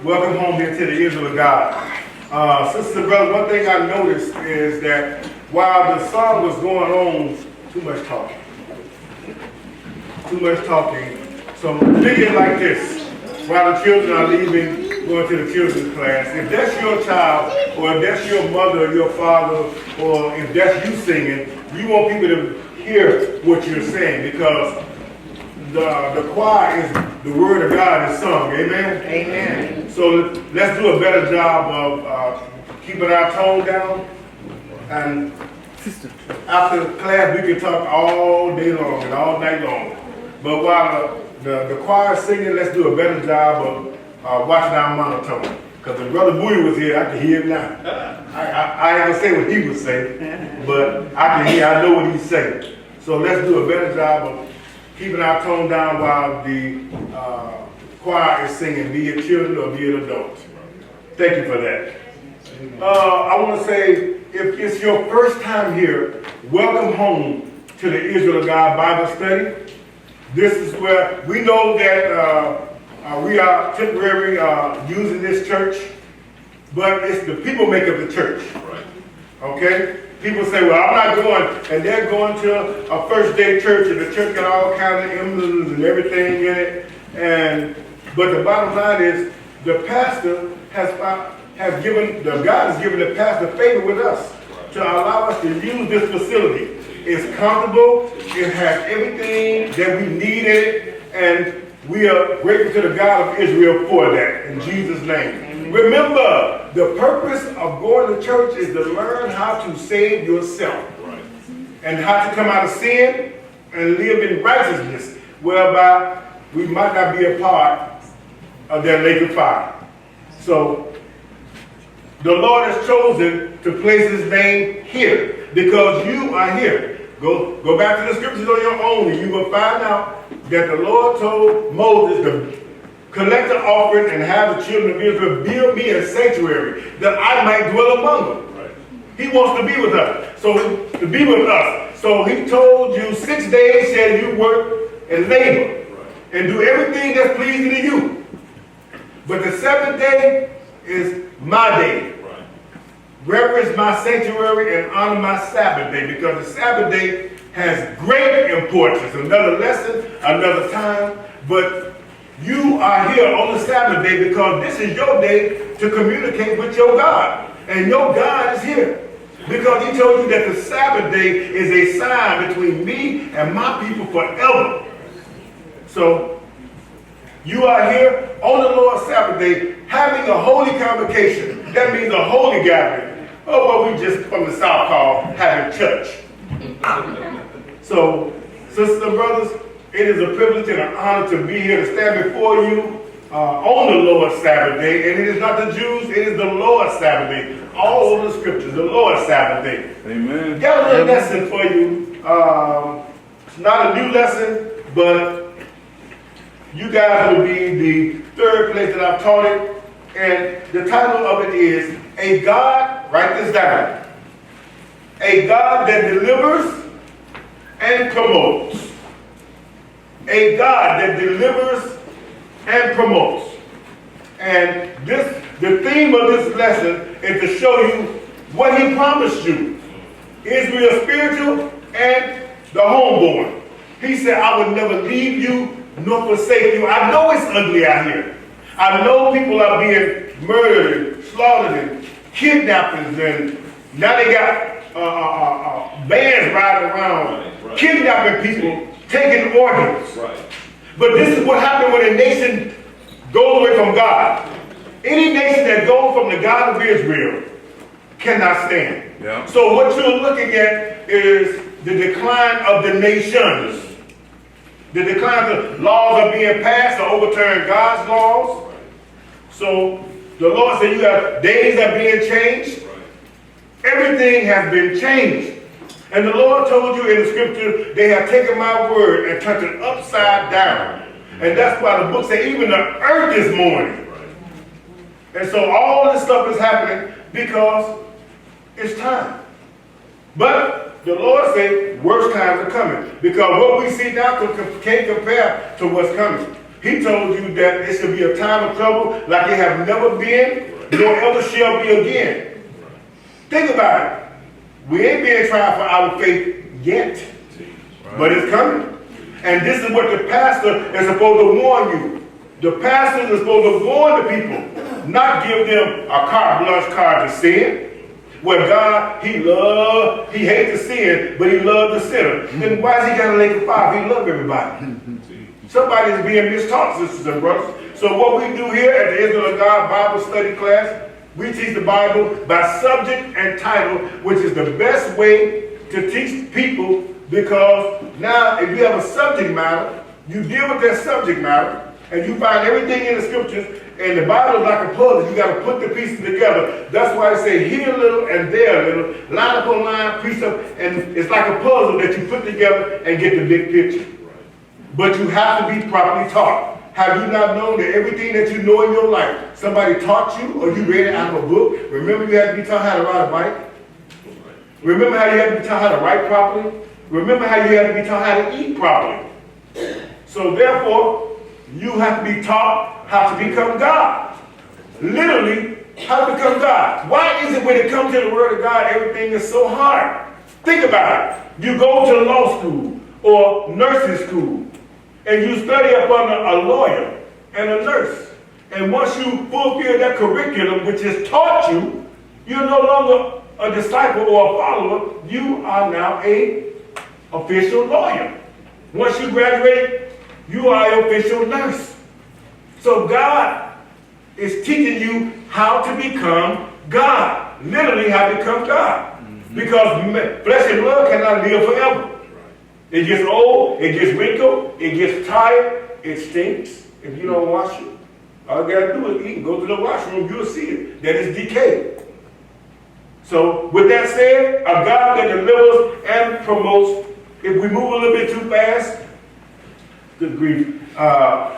Welcome home here to the Israel of God. Sisters and brothers, one thing I noticed is that while the song was going on, too much talking. So think it like this. While the children are leaving, going to the children's class, if that's your child, or if that's your mother or your father, or if that's you singing, you want people to hear what you're saying, because the choir is the word of God is sung. Amen? Amen. So let's do a better job of keeping our tone down. And after class, we can talk all day long and all night long. But while the choir is singing, let's do a better job of watching our monotone. Because if Brother Bowie was here, I can hear him now. I ain't gonna say what he would say, but I can hear, I know what he's saying. So let's do a better job of keeping our tone down while the choir is singing, be it children or be it adults. Thank you for that. I want to say, if it's your first time here, welcome home to the Israel of God Bible study. This is where we know that we are temporary using this church, but it's the people make up the church. Okay? People say, well, I'm not going, and they're going to a first day church, and the church got all kinds of emblems and everything in it. But the bottom line is, the pastor has given the pastor favor with us to allow us to use this facility. It's comfortable, it has everything that we need in it, and we are grateful to the God of Israel for that, in Jesus' name. Remember, the purpose of going to church is to learn how to save yourself and how to come out of sin and live in righteousness, whereby we might not be a part of that lake of fire. So, the Lord has chosen to place his name here because you are here. Go back to the scriptures on your own, and you will find out that the Lord told Moses to collect an offering and have the children of Israel build me a sanctuary that I might dwell among them. He wants to be with us. So he told you 6 days shall you work and labor and do everything that's pleasing to you. But the seventh day is my day. Reverence my sanctuary and honor my Sabbath day, because the Sabbath day has great importance. Another lesson, another time, but you are here on the Sabbath day because this is your day to communicate with your God. And your God is here because he told you that the Sabbath day is a sign between me and my people forever. So you are here on the Lord's Sabbath day having a holy convocation. That means a holy gathering. Oh, what we just from the South call having church. So, sisters and brothers, it is a privilege and an honor to be here to stand before you on the Lord's Sabbath day. And it is not the Jews, it is the Lord's Sabbath day. All over the scriptures, the Lord's Sabbath day. Amen. Got a little lesson for you. It's not a new lesson, but you guys will be the third place that I've taught it. And the title of it is, A God, write this down, A God that delivers and promotes. A God that delivers and promotes. And the theme of this lesson is to show you what he promised you. Israel spiritual and the homeborn. He said, I will never leave you nor forsake you. I know it's ugly out here. I know people are being murdered and slaughtered and kidnappings, and now they got bands riding around, kidnapping people, taking organs. But this is what happened when a nation goes away from God. Any nation that goes from the God of Israel cannot stand. Yeah. So what you're looking at is the decline of the nations. The decline of the laws are being passed to overturn God's laws. So the Lord said you have days are being changed. Everything has been changed. And the Lord told you in the scripture, they have taken my word and turned it upside down. And that's why the book says even the earth is mourning. And so all this stuff is happening because it's time. But the Lord said worse times are coming. Because what we see now can't compare to what's coming. He told you that it should be a time of trouble like it have never been, nor ever shall be again. Think about it. We ain't being tried for our faith yet, but it's coming. And this is what the pastor is supposed to warn you. The pastor is supposed to warn the people, not give them a carte blanche card to sin. Where God, he hates the sin, but he loves the sinner. Then why is he got to lake of fire? He loves everybody. Somebody is being mistaught, sisters and brothers. So what we do here at the Israel of God Bible study class, we teach the Bible by subject and title, which is the best way to teach people, because now if you have a subject matter, you deal with that subject matter, and you find everything in the scriptures, and the Bible is like a puzzle. You got to put the pieces together. That's why I say here a little and there a little, line upon line, precept, and it's like a puzzle that you put together and get the big picture. But you have to be properly taught. Have you not known that everything that you know in your life, somebody taught you or you read it out of a book? Remember you had to be taught how to ride a bike? Remember how you had to be taught how to write properly? Remember how you had to be taught how to eat properly? So therefore, you have to be taught how to become God. Literally, how to become God. Why is it when it comes to the Word of God, everything is so hard? Think about it. You go to law school or nursing school, and you study up under a lawyer and a nurse. And once you fulfill that curriculum, which is taught you, you're no longer a disciple or a follower. You are now a official lawyer. Once you graduate, you are an official nurse. So God is teaching you how to become God. Literally how to become God. Because flesh and blood cannot live forever. It gets old, it gets wrinkled, it gets tired, it stinks if you don't wash it. All you gotta do is eat, go to the washroom, you'll see it. That is decay. So with that said, a God that delivers and promotes. If we move a little bit too fast, good grief. I'll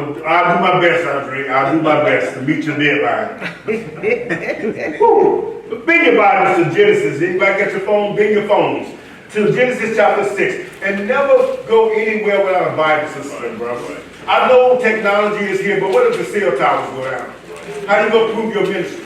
do my best, Andre. I'll do my best to meet your deadline. Bring your Bibles to Genesis. Anybody got your phone? Bring your phones to Genesis chapter 6. And never go anywhere without a Bible, sister and brother. I know technology is here, but what if the cell towers go down? How you going to prove your ministry?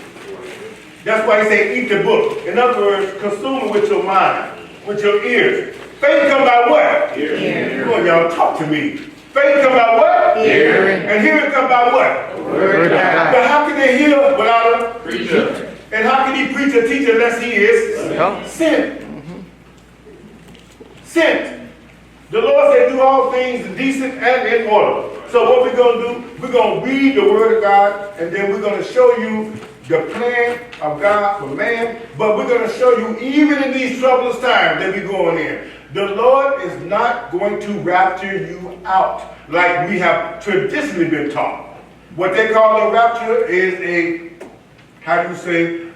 That's why he say eat the book. In other words, consume it with your mind, with your ears. Faith come by what? Hearing. Come on, y'all, talk to me. Faith come by what? Hearing. And hearing come by what? The word of God. But how can they hear without a preacher? And how can he preach or teach unless he is sent? Sent. The Lord said do all things decent and in order. So what we're going to do, we're going to read the word of God, and then we're going to show you the plan of God for man. But we're going to show you, even in these troublous times that we're going in, the Lord is not going to rapture you out like we have traditionally been taught. What they call a rapture is a, how do you say,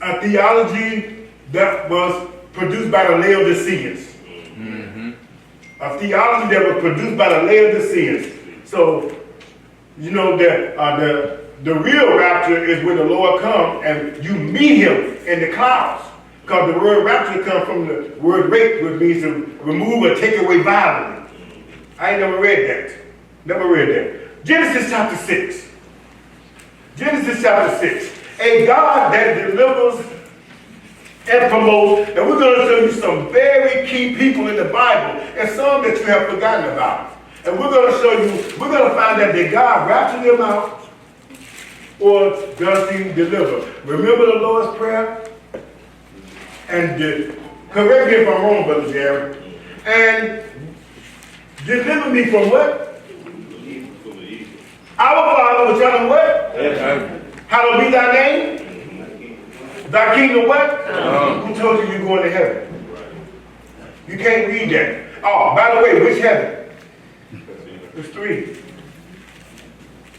a theology that was produced by the Laodiceans. A theology that was produced by the Laodiceans. So, you know that the real rapture is when the Lord comes and you meet him in the clouds. Because the word rapture comes from the word rape, which means to remove or take away violently. I ain't never read that. Never read that. Genesis chapter 6. Genesis chapter 6. A God that delivers and promotes. And we're going to show you some very key people in the Bible and some that you have forgotten about. And we're going to show you, we're going to find out that God raptured them out or does he deliver. Remember the Lord's Prayer? And correct me if I'm wrong, Brother Jerry. And deliver me from what? Our Father, which art in what? Hallowed be thy name. Thy kingdom what? Who told you you're going to heaven? You can't read that. Oh, by the way, which heaven? There's 3.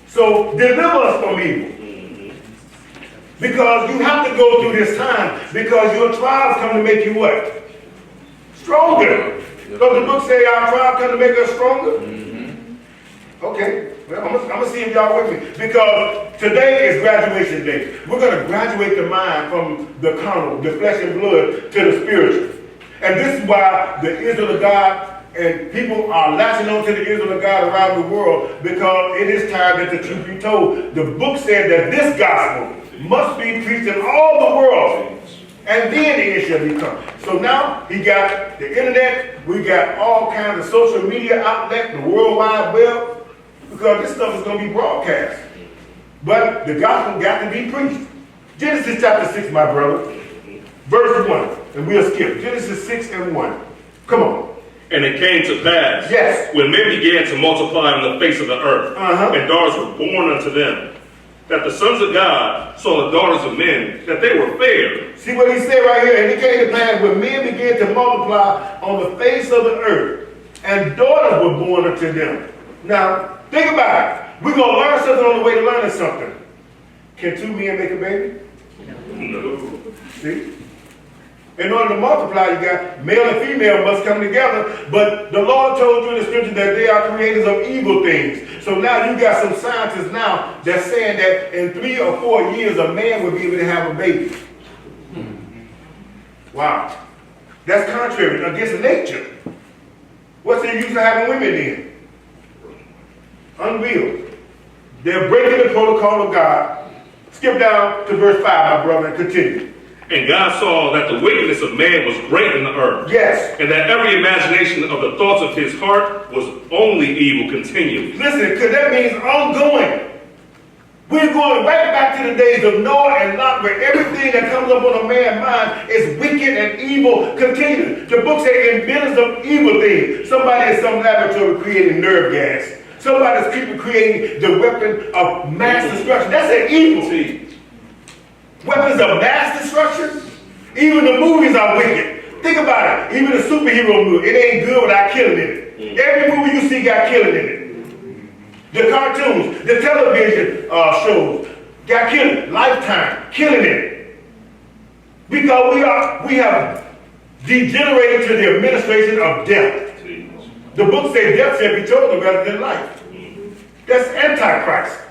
So deliver us from evil. Because you have to go through this time, because your trials come to make you what? Stronger. Don't the book say our trials come to make us stronger? Okay. Well, I'm going to see if y'all with me. Because today is graduation day. We're going to graduate the mind from the carnal, the flesh and blood, to the spiritual. And this is why the Israel of God And people are latching on to the Israel of God around the world because it is time that the truth be told. The book said that this gospel must be preached in all the world, and then the end shall be come. So now he got the internet, we got all kinds of social media outlets, the World Wide Web, because this stuff is going to be broadcast. But the gospel got to be preached. Genesis chapter 6, my brother, verse 1, and we'll skip. Genesis 6 and 1. Come on. And it came to pass, yes, when men began to multiply on the face of the earth, and daughters were born unto them, that the sons of God saw the daughters of men, that they were fair. See what he said right here? And it came to pass when men began to multiply on the face of the earth, and daughters were born unto them. Now, think about it. We're going to learn something on the way to learning something. Can two men make a baby? No. See? In order to multiply, you got male and female must come together. But the Lord told you in the scripture that they are creators of evil things. So now you got some scientists now that's saying that in 3 or 4 years, a man will be able to have a baby. Wow. That's contrary against nature. What's the use of having women then? Unreal. They're breaking the protocol of God. Skip down to verse 5, my brother, and continue. And God saw that the wickedness of man was great in the earth. Yes. And that every imagination of the thoughts of his heart was only evil continually. Listen, because that means ongoing. We're going right back to the days of Noah and Lot, where everything that comes up on a man's mind is wicked and evil continually. The book says inventors of evil things. Somebody in some laboratory creating nerve gas. Somebody's creating the weapon of mass destruction. That's an evil. Weapons of mass destruction. Even the movies are wicked. Think about it. Even the superhero movie, it ain't good without killing in it. Every movie you see got killing in it. The cartoons, the television shows got killing. Lifetime, killing in it. Because we have degenerated to the administration of death. The book says death shall be chosen rather than life. That's Antichrist.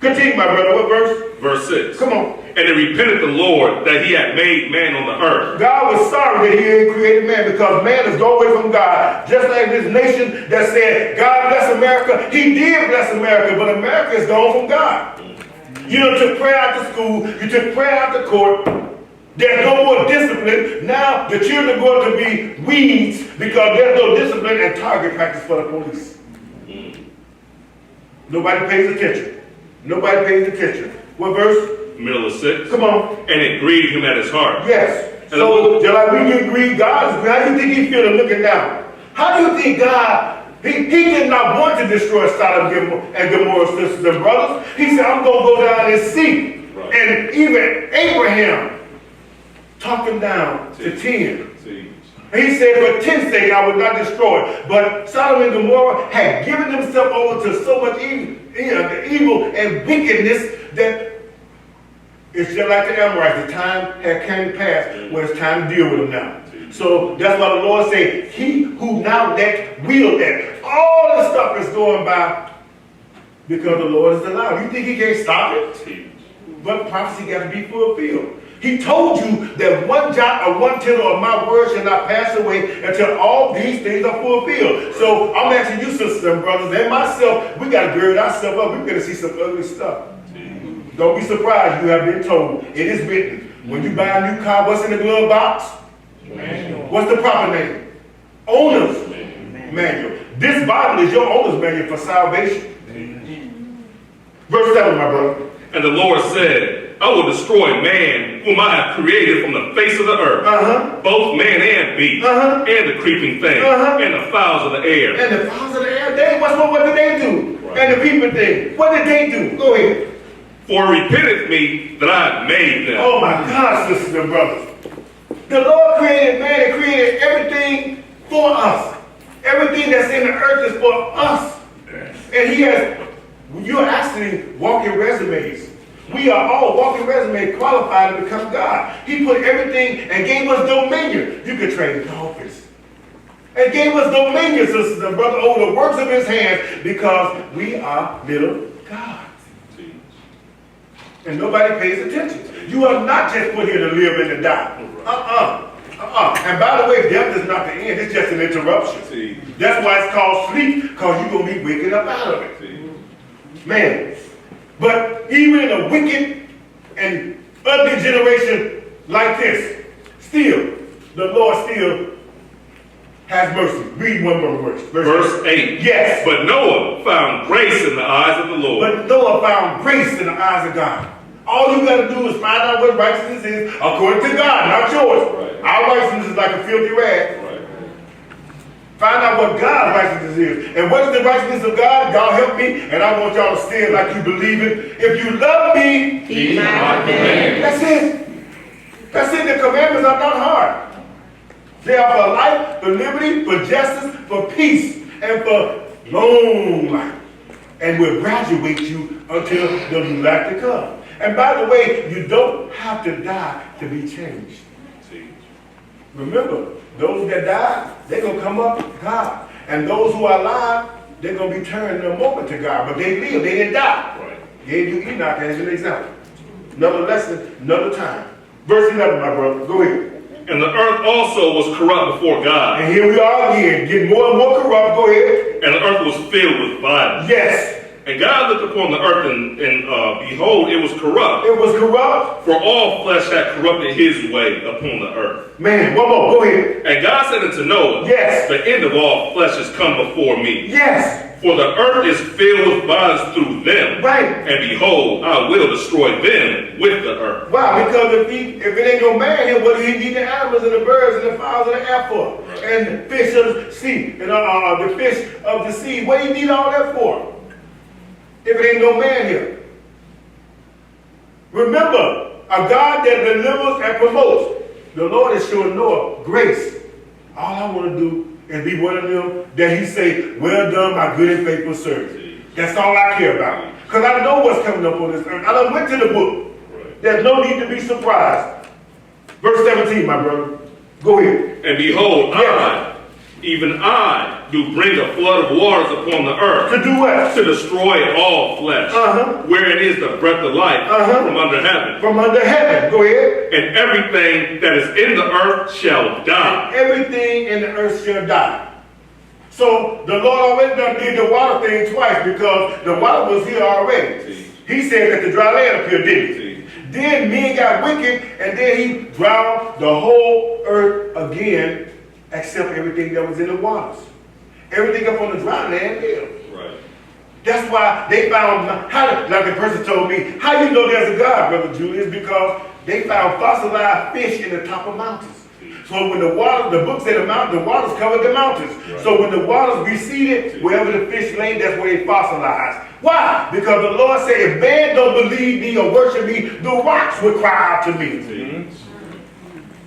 Continue, my brother. What verse? Verse 6. Come on. And it repented the Lord that he had made man on the earth. God was sorry that he had created man, because man has gone away from God. Just like this nation that said, God bless America. He did bless America, but America has gone from God. You know, took prayer out to school. You took prayer out to court. There's no more discipline. Now the children are going to be weeds because there's no discipline and target practice for the police. Nobody pays attention. Nobody pays attention. What verse? Middle of 6. Come on. And it grieved him at his heart. Yes. And so just like we get grieved, God is grieved. How do you think he's feeling looking down? How do you think God, he did not want to destroy Sodom and Gomorrah, sisters and brothers. He said, I'm going to go down and see. Right. And even Abraham talked him down to 10. And he said, for 10's sake, I would not destroy. But Sodom and Gomorrah had given themselves over to so much evil and wickedness that it's just like the Amorites. The time had came to pass when it's time to deal with them now. So that's why the Lord said, he who now let will let. All the stuff is going by because the Lord is allowed. You think he can't stop it? But prophecy got to be fulfilled. He told you that one jot or one tittle of my word shall not pass away until all these things are fulfilled. So I'm asking you, sisters and brothers, and myself, we got to gird ourselves up. We're going to see some ugly stuff. Don't be surprised. You have been told. It is written. When you buy a new car, what's in the glove box? Manual. What's the proper name? Owner's manual. This Bible is your owner's manual for salvation. Verse 7, my brother. And the Lord said, I will destroy man whom I have created from the face of the earth, both man and beast, and the creeping thing, and the fowls of the air. And the fowls of the air, what did they do? Right. And the creeping thing, what did they do? Go ahead. For it repenteth me that I have made them. Oh my God, sisters and brothers. The Lord created man and created everything for us. Everything that's in the earth is for us. And he has, you're actually walking resumes. We are all walking resumes qualified to become God. He put everything and gave us dominion. You could train dolphins. And gave us dominion, sisters and brothers, over the works of his hands, because we are little gods. And nobody pays attention. You are not just put here to live and to die. And by the way, death is not the end. It's just an interruption. See. That's why it's called sleep, because you're going to be waking up out of it. See. Man. But even in a wicked and ugly generation like this, still, the Lord still has mercy. Read one more verse. Verse 8. Yes. But Noah found grace in the eyes of the Lord. But Noah found grace in the eyes of God. All you got to do is find out what righteousness is according to God, not yours. Right. Our righteousness is like a filthy rag. Right. Find out what God's righteousness is. And what is the righteousness of God? God help me, and I want y'all to say it like you believe it. If you love me, Keep my commandments. that's it. That's it. The commandments are not hard. They are for life, for liberty, for justice, for peace, and for long life. And will graduate you until the new life to come. And by the way, you don't have to die to be changed. See. Remember, those that die, they're going to come up to God. And those who are alive, they're going to be turned in a moment to God. But they live, they didn't die. Right. Gave you Enoch as an example. Another lesson, another time. Verse 11, my brother. Go ahead. And the earth also was corrupt before God. And here we are again, getting more and more corrupt. Go ahead. And the earth was filled with violence. Yes. And God looked upon the earth, and behold, it was corrupt. It was corrupt. For all flesh had corrupted his way upon the earth. Man, one more. Go ahead. And God said unto Noah, Yes. the end of all flesh is come before me. Yes. For the earth is filled with violence through them. Right. And behold, I will destroy them with the earth. Why? Because if it ain't no man here, what do he need the animals and the birds and the fowls of the air for? And the fish of the sea, and the fish of the sea. What do you need all that for? If it ain't no man here. Remember, a God that delivers and promotes. The Lord is showing Noah grace. All I want to do is be one of them that he say, well done, my good and faithful servant. That's all I care about. Because I know what's coming up on this earth. I done went to the book. There's no need to be surprised. Verse 17, my brother. Go ahead. And behold, Yes. even I, do bring a flood of waters upon the earth. To do what? To destroy all flesh. Wherein is the breath of life from under heaven. From under heaven. Go ahead. And everything that is in the earth shall die. Everything in the earth shall die. So the Lord already done did the water thing twice because the water was here already. He said that the dry land appeared, didn't he? Then men got wicked, and then he drowned the whole earth again, except everything that was in the waters. Everything up on the dry land lived. Right. That's why they found, like the person told me, how you know there's a God, Brother Julius? Because they found fossilized fish in the top of mountains. So when the book said the waters covered the mountains. Right. So when the waters receded, wherever the fish lay, that's where they fossilized. Why? Because the Lord said, if man don't believe me or worship me, the rocks would cry out to me.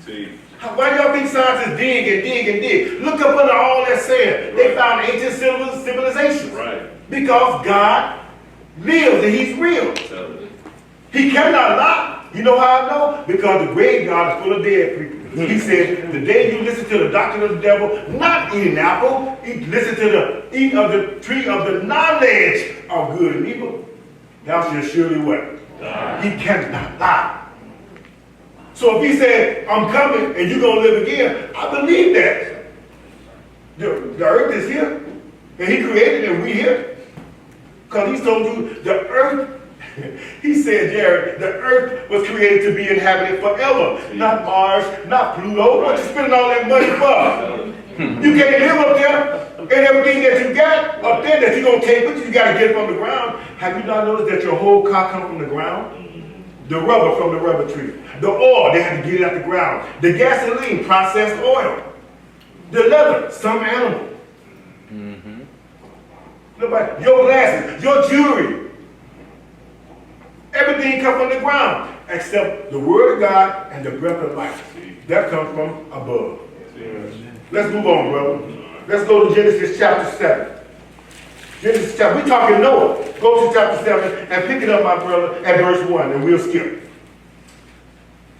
See. Why do y'all think scientists dig and dig and dig? Look up under all that sand. They found ancient civilizations. Right. Because God lives and he's real. He cannot lie. You know how I know? Because the graveyard is full of dead people. He said, the day you listen to the doctrine of the devil, not eat an apple, listen to eat of the tree of the knowledge of good and evil, thou shalt surely what? He cannot lie. So if he said, I'm coming and you're going to live again, I believe that. The earth is here. And he created it and we here. Because he told you the earth, he said, Jared, the earth was created to be inhabited forever. Not Mars, not Pluto. What you spending all that money for? You can't live up there. And everything that you got up there that you're going to take with you, you got to get from the ground. Have you not noticed that your whole car comes from the ground? The rubber from the rubber tree. The oil, they had to get it out the ground. The gasoline, processed oil. The leather, some animal. Nobody, your glasses, your jewelry. Everything comes from the ground except the word of God and the breath of life. That comes from above. Let's move on, brother. Let's go to Genesis chapter 7. Genesis chapter, we're talking Noah. Go to chapter 7 and pick it up, my brother, at verse 1, and we'll skip.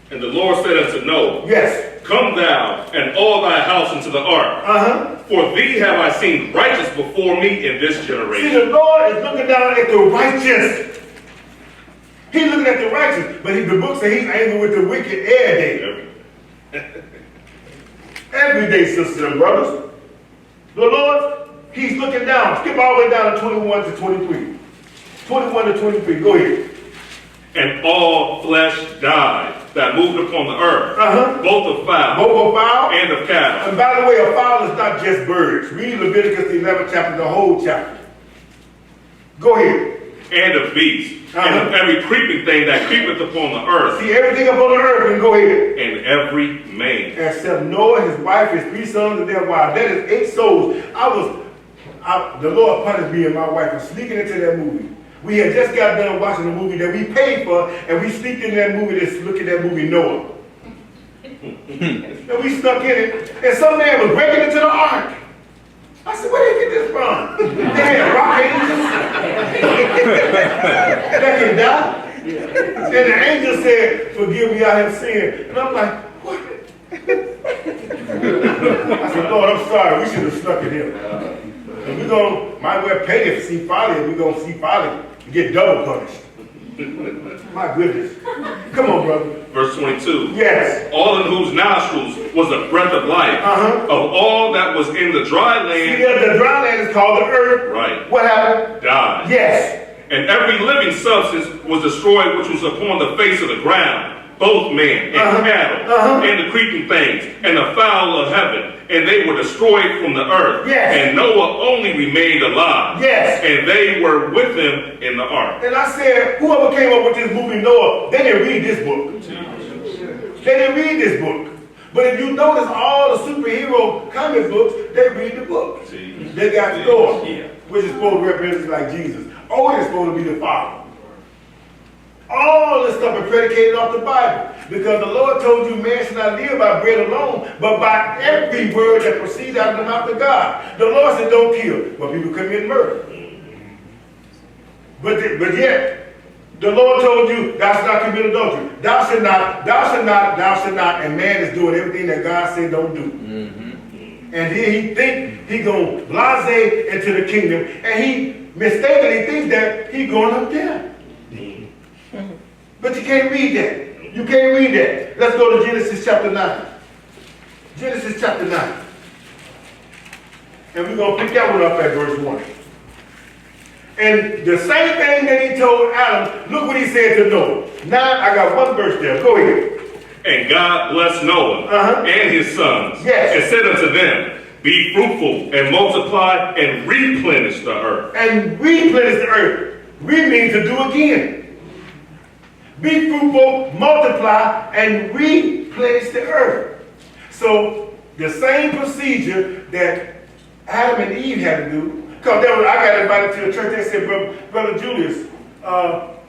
And the Lord said unto Noah, Yes. Come thou and all thy house into the ark. For thee have I seen righteous before me in this generation. See, the Lord is looking down at the righteous. He's looking at the righteous, but the book says he's angry with the wicked every day. Every day, sisters and brothers. The Lord, he's looking down. Skip all the way down to 21 to 23. 21 to 23. Go ahead. And all flesh died that moved upon the earth, both of fowl and of cattle. And by the way, a fowl is not just birds. Read Leviticus the 11th chapter, the whole chapter. Go ahead. And of beasts, and of every creeping thing that creepeth upon the earth. See, everything upon the earth, and go ahead. And every man. Except Noah, his wife, his 3 sons, and their wives. That is 8 souls. The Lord punished me and my wife for sneaking into that movie. We had just got done watching the movie that we paid for, and we sneaked in that movie to look at that movie Noah. And we stuck in it, and some man was breaking into the ark. I said, where did you get this from? They had rock angels that can die. And the angel said, forgive me, I have sinned. And I'm like, what? I said, Lord, I'm sorry. We should have stuck in him. And we're going to, might well pay to see folly, and we're going to see folly and get double punished. My goodness. Come on, brother. Verse 22. Yes. All in whose nostrils was the breath of life, of all that was in the dry land. See, the dry land is called the earth. Right. What happened? Died. Yes. And every living substance was destroyed which was upon the face of the ground, both men and cattle, and the creeping things, and the fowl of heaven, and they were destroyed from the earth. Yes. And Noah only remained alive. Yes. And they were with him in the ark. And I said, whoever came up with this movie Noah, they didn't read this book. They didn't read this book. But if you notice all the superhero comic books, they read the book. They got Thor, which is supposed to represent like Jesus. Odin is supposed to be the Father. All this stuff is predicated off the Bible. Because the Lord told you man should not live by bread alone, but by every word that proceeds out of the mouth of God. The Lord said don't kill, but people commit murder. But yet, the Lord told you thou shalt not commit adultery. Thou shalt not, thou shalt not, thou shalt not. And man is doing everything that God said don't do. And he think he going blase into the kingdom, and he mistakenly thinks that he going up there. But you can't read that. You can't read that. Let's go to Genesis chapter 9. Genesis chapter 9. And we're going to pick that one up at verse 1. And the same thing that he told Adam, look what he said to Noah. Now, I got one verse there. Go ahead. And God blessed Noah and his sons, yes, and said unto them, be fruitful and multiply and replenish the earth. And replenish the earth. Re means to do again. Be fruitful, multiply, and replenish the earth. So the same procedure that Adam and Eve had to do. Because I got invited to the church. They said, Brother Julius,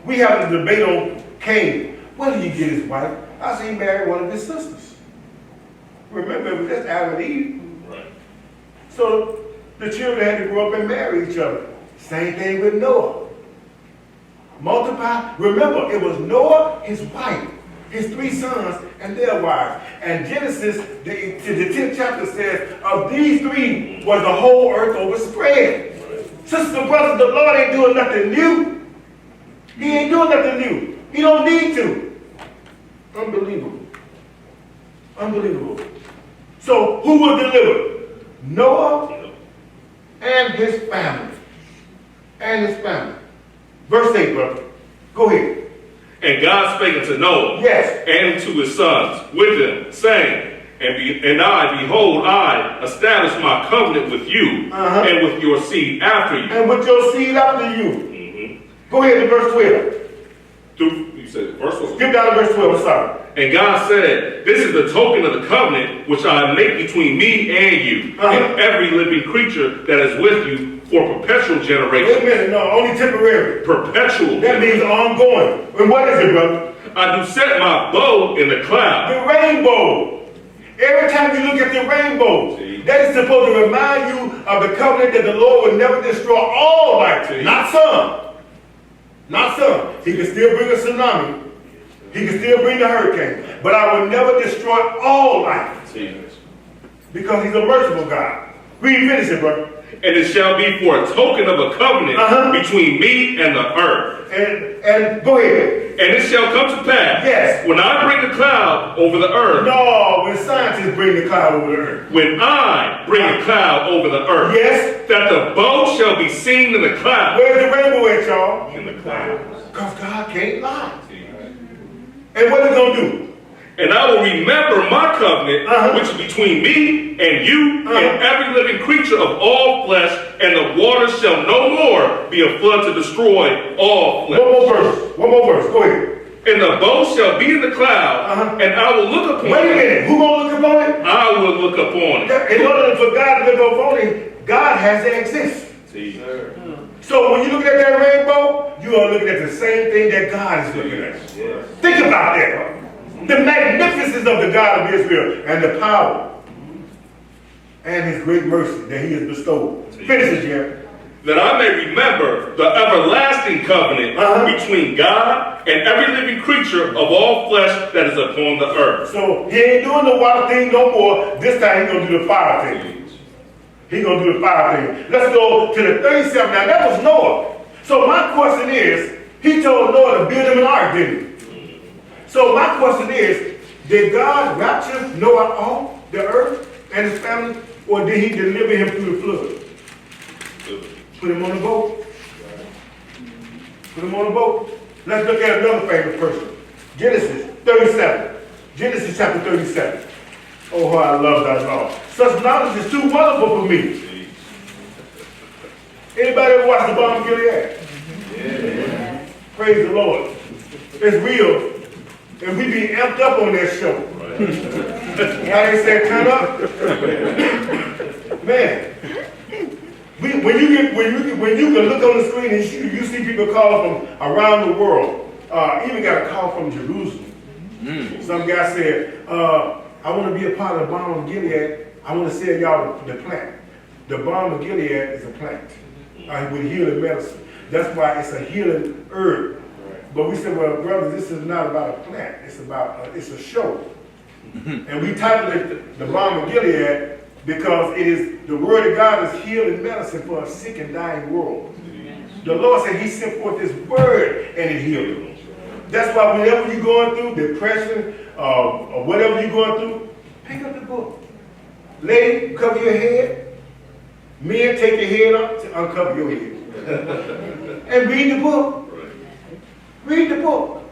we have a debate on Cain. Where did he get his wife? I said he married one of his sisters. Remember, it was just Adam and Eve. Right. So the children had to grow up and marry each other. Same thing with Noah. Multiply. Remember, it was Noah, his wife, his 3 sons, and their wives. And Genesis, the 10th chapter says, of these 3 was the whole earth overspread. Sisters and brothers, the Lord ain't doing nothing new. He ain't doing nothing new. He don't need to. Unbelievable. Unbelievable. So, who was delivered? Noah and his family. And his family. Verse 8, brother. Go ahead. And God spake unto Noah, yes, and to his sons with him, saying, behold, I establish my covenant with you, and with your seed after you. And with your seed after you. Go ahead to verse 12. You said verse 12. Skip down to verse 12, I'm sorry. And God said, this is the token of the covenant which I make between me and you, and every living creature that is with you, for perpetual generation. Wait a minute, no, only temporary. Perpetual. That means ongoing. And what is it, brother? I do set my bow in the cloud. The rainbow. Every time you look at the rainbow, that is supposed to remind you of the covenant that the Lord will never destroy all life. Not some. Not some. He can still bring a tsunami. He can still bring a hurricane. But I will never destroy all life. Because he's a merciful God. Read, finish it, brother. And it shall be for a token of a covenant between me and the earth. And go ahead. And it shall come to pass, yes, when I bring the cloud over the earth. No, when scientists bring the cloud over the earth. When I bring a cloud over the earth. Yes. That the bow shall be seen in the cloud. Where's the rainbow at, y'all? In the clouds. Because God can't lie. And what is he going to do? And I will remember my covenant, which is between me and you and every living creature of all flesh, and the waters shall no more be a flood to destroy all flesh. One more verse. Go ahead. And the bow shall be in the cloud, and I will look upon it. Wait a minute. Who going to look upon it? I will look upon it. In order for God to look upon it, God has to exist. See. So when you look at that rainbow, you are looking at the same thing that God is looking at. Yeah. Think about that. The magnificence of the God of Israel and the power and his great mercy that he has bestowed. Finish it, Jerry. That I may remember the everlasting covenant between God and every living creature of all flesh that is upon the earth. So he ain't doing the water thing no more. This time he's going to do the fire thing. He's going to do the fire thing. Let's go to the 37. Now that was Noah. So my question is, he told Noah to build him an ark, didn't he? So my question is, did God rapture Noah off the earth and his family, or did he deliver him through the flood? Put him on the boat. Put him on the boat. Let's look at another famous person. Genesis 37. Genesis chapter 37. Oh, how I love that law. Such knowledge is too wonderful for me. Anybody ever watch the Bomb of Gilead? Yeah. Praise the Lord. It's real. And we be amped up on that show. Right. How they say turn up? Man. When you can look on the screen and you see people call from around the world. Even got a call from Jerusalem. Some guy said, I want to be a part of the Balm of Gilead. I want to sell y'all the plant. The Balm of Gilead is a plant with healing medicine. That's why it's a healing herb. But we said, well, brother, this is not about a plant. It's about it's a show. And we titled it the Balm of Gilead because it is the word of God is healing medicine for a sick and dying world. The Lord said he sent forth his word and it healed them. That's why whenever you're going through depression or whatever you're going through, pick up the book. Lady, cover your head. Men, take your head up to uncover your head. And read the book. Read the book.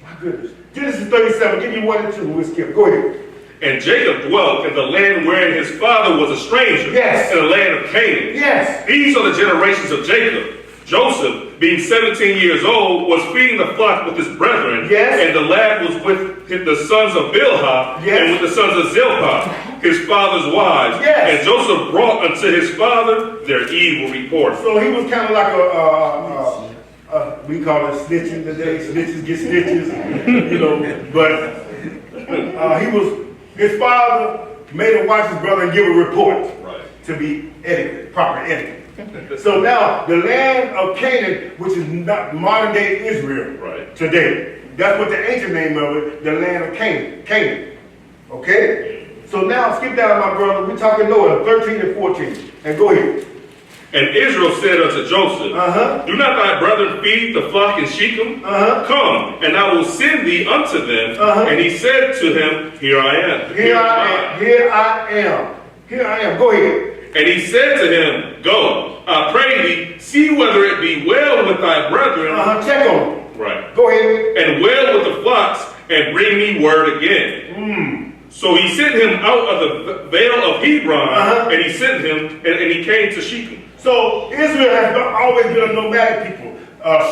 My goodness. Genesis 37, give me 1 and 2. We'll skip. Go ahead. And Jacob dwelt in the land wherein his father was a stranger. Yes. In the land of Canaan. Yes. These are the generations of Jacob. Joseph, being 17 years old, was feeding the flock with his brethren. Yes. And the lad was with the sons of Bilhah and with the sons of Zilpah, his father's wives. Yes. And Joseph brought unto his father their evil report. So he was kind of like we call it snitching today. Snitches get stitches, you know. But his father made him watch his brother and give a report to be etiquette, proper etiquette. So now the land of Canaan, which is not modern day Israel today, that's what the ancient name of it, the land of Canaan. Okay? So now skip down, my brother. We're talking Noah 13 and 14. And go ahead. And Israel said unto Joseph, Do not thy brethren feed the flock in Shechem? Come, and I will send thee unto them. And he said to him, Here I am. Here I am. Go ahead. And he said to him, Go, I pray thee, see whether it be well with thy brethren. Check on them. Right. Go ahead. And well with the flocks, and bring me word again. So he sent him out of the vale of Hebron, and he sent him, and he came to Shechem. So Israel has always been a nomadic people,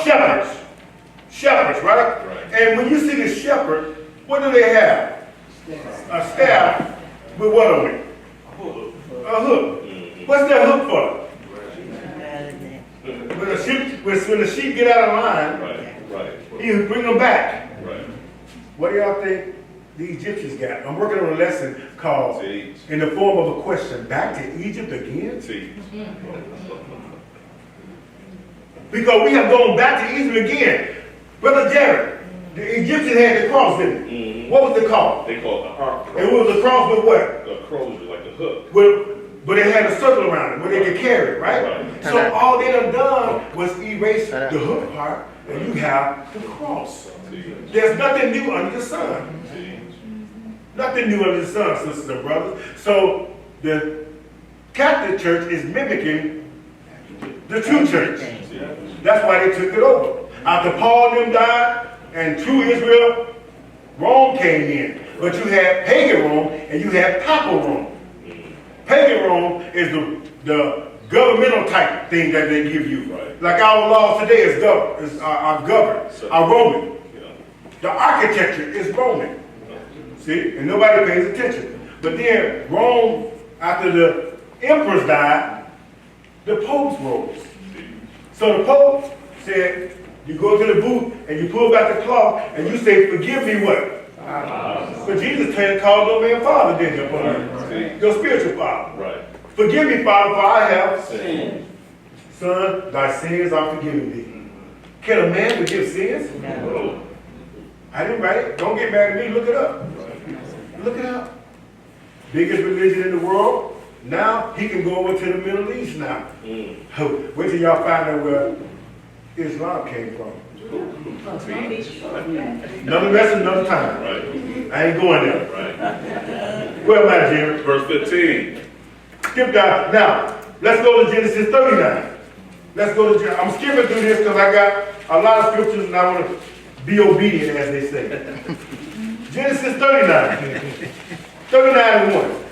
shepherds, right? And when you see the shepherd, what do they have? A staff with what on it? A hook. What's that hook for? When the sheep get out of line, he bring them back. What do y'all think the Egyptians got? I'm working on a lesson called, in the form of a question, back to Egypt again? Because we have gone back to Egypt again. Brother Jared, the Egyptians had the cross, didn't they? What was the cross? They called it the ark. It was a cross with what? The cross was like a hook. With but it had a circle around it where they could carry it, right? So all they done was erase the hook part, and you have the cross. There's nothing new under the sun. Nothing new under the sun, sisters and brothers. So the Catholic Church is mimicking the true church. That's why they took it over. After Paul and them died, and true Israel, Rome came in. But you had pagan Rome and you had papal Rome. Pagan Rome is the governmental type thing that they give you. Right. Like our laws today is governed, are Roman. The architecture is Roman. See? And nobody pays attention. But then Rome, after the emperors died, the popes rose. So the pope said, you go to the booth and you pull back the cloth and you say, forgive me what? But Jesus called no man father, didn't he, upon earth? Your spiritual father. Right. Forgive me, Father, for I have sinned. Son, thy sins are forgiven thee. Can a man forgive sins? No. I didn't write it. Don't get mad at me. Look it up. Look it up. Biggest religion in the world. Now he can go over to the Middle East now. Wait till y'all find out where Islam came from. Another lesson, another time. Right. I ain't going there. Right. Where am I, Jim? Verse 15. Skip down. Now, let's go to Genesis 39. Let's go to Genesis. I'm skipping through this because I got a lot of scriptures and I want to be obedient, as they say. Genesis 39. 39 and 1.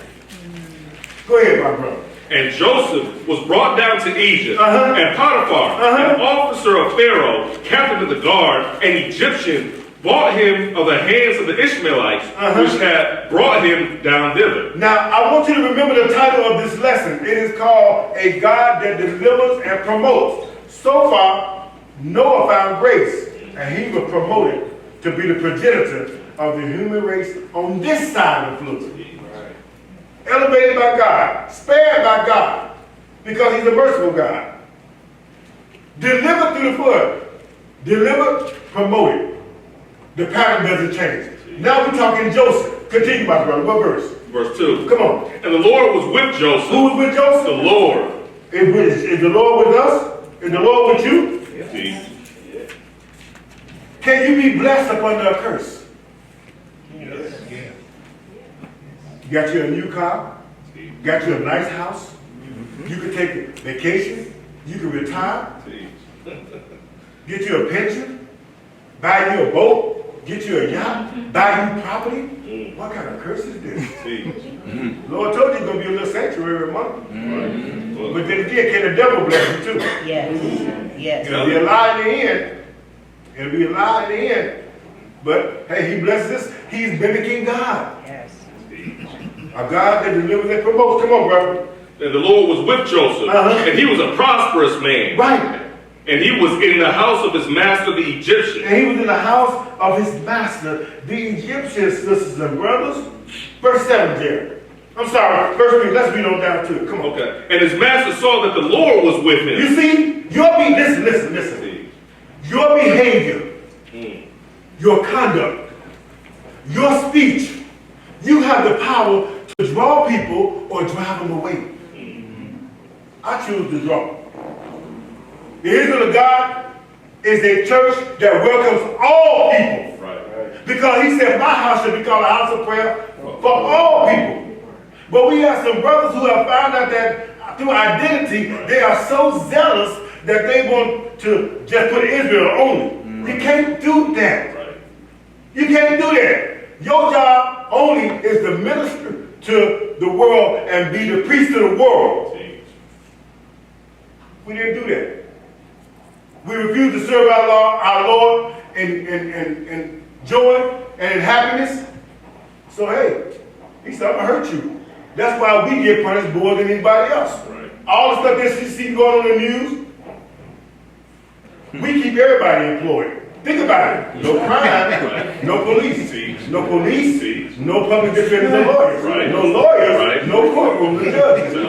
Go ahead, my brother. And Joseph was brought down to Egypt, and Potiphar, an officer of Pharaoh, captain of the guard, an Egyptian, bought him of the hands of the Ishmaelites, which had brought him down thither. Now, I want you to remember the title of this lesson. It is called A God That Delivers and Promotes. So far, Noah found grace, and he was promoted to be the progenitor of the human race on this side of the flood. Elevated by God, spared by God, because he's a merciful God. Delivered through the flood. Delivered, promoted. The pattern doesn't change. Now we're talking Joseph. Continue, my brother. What verse? Verse 2. Come on. And the Lord was with Joseph. Who was with Joseph? The Lord. Is the Lord with us? Is the Lord with you? Yes. Can you be blessed up under a curse? Yes. You got you a new car, got you a nice house, you can take a vacation, you can retire, get you a pension, buy you a boat, get you a yacht, buy you property. What kind of curse is this? Lord told you it's going to be a little sanctuary every month. But then again, can the devil bless you too? Yes. Yes. It'll be a lie in the end. It'll be a lie in the end. But hey, he blesses us. He's mimicking God. Yes. A God that delivers and promotes. Come on, brother. And the Lord was with Joseph, and he was a prosperous man. Right. And he was in the house of his master, the Egyptian. And he was in the house of his master, the Egyptian, sisters and brothers. Verse 7, Jerry. I'm sorry, verse 3. Let's read on down to it. Come on. Okay. And his master saw that the Lord was with him. You see, listen. Your behavior, your conduct, your speech, you have the power to draw people or drive them away. I choose to draw. The Israel of God is a church that welcomes all people. Right. Because he said, my house should be called a house of prayer for all people. But we have some brothers who have found out that through identity, they are so zealous that they want to just put Israel only. You can't do that. Right. You can't do that. Your job only is to minister to the world and be the priest of the world. We didn't do that. We refused to serve our Lord in joy and in happiness. So hey, he said, I'm going to hurt you. That's why we get punished more than anybody else. Right. All the stuff that you see going on in the news, we keep everybody employed. Think about it. No crime, no police, no public defenders or lawyers, no lawyers, no courtroom,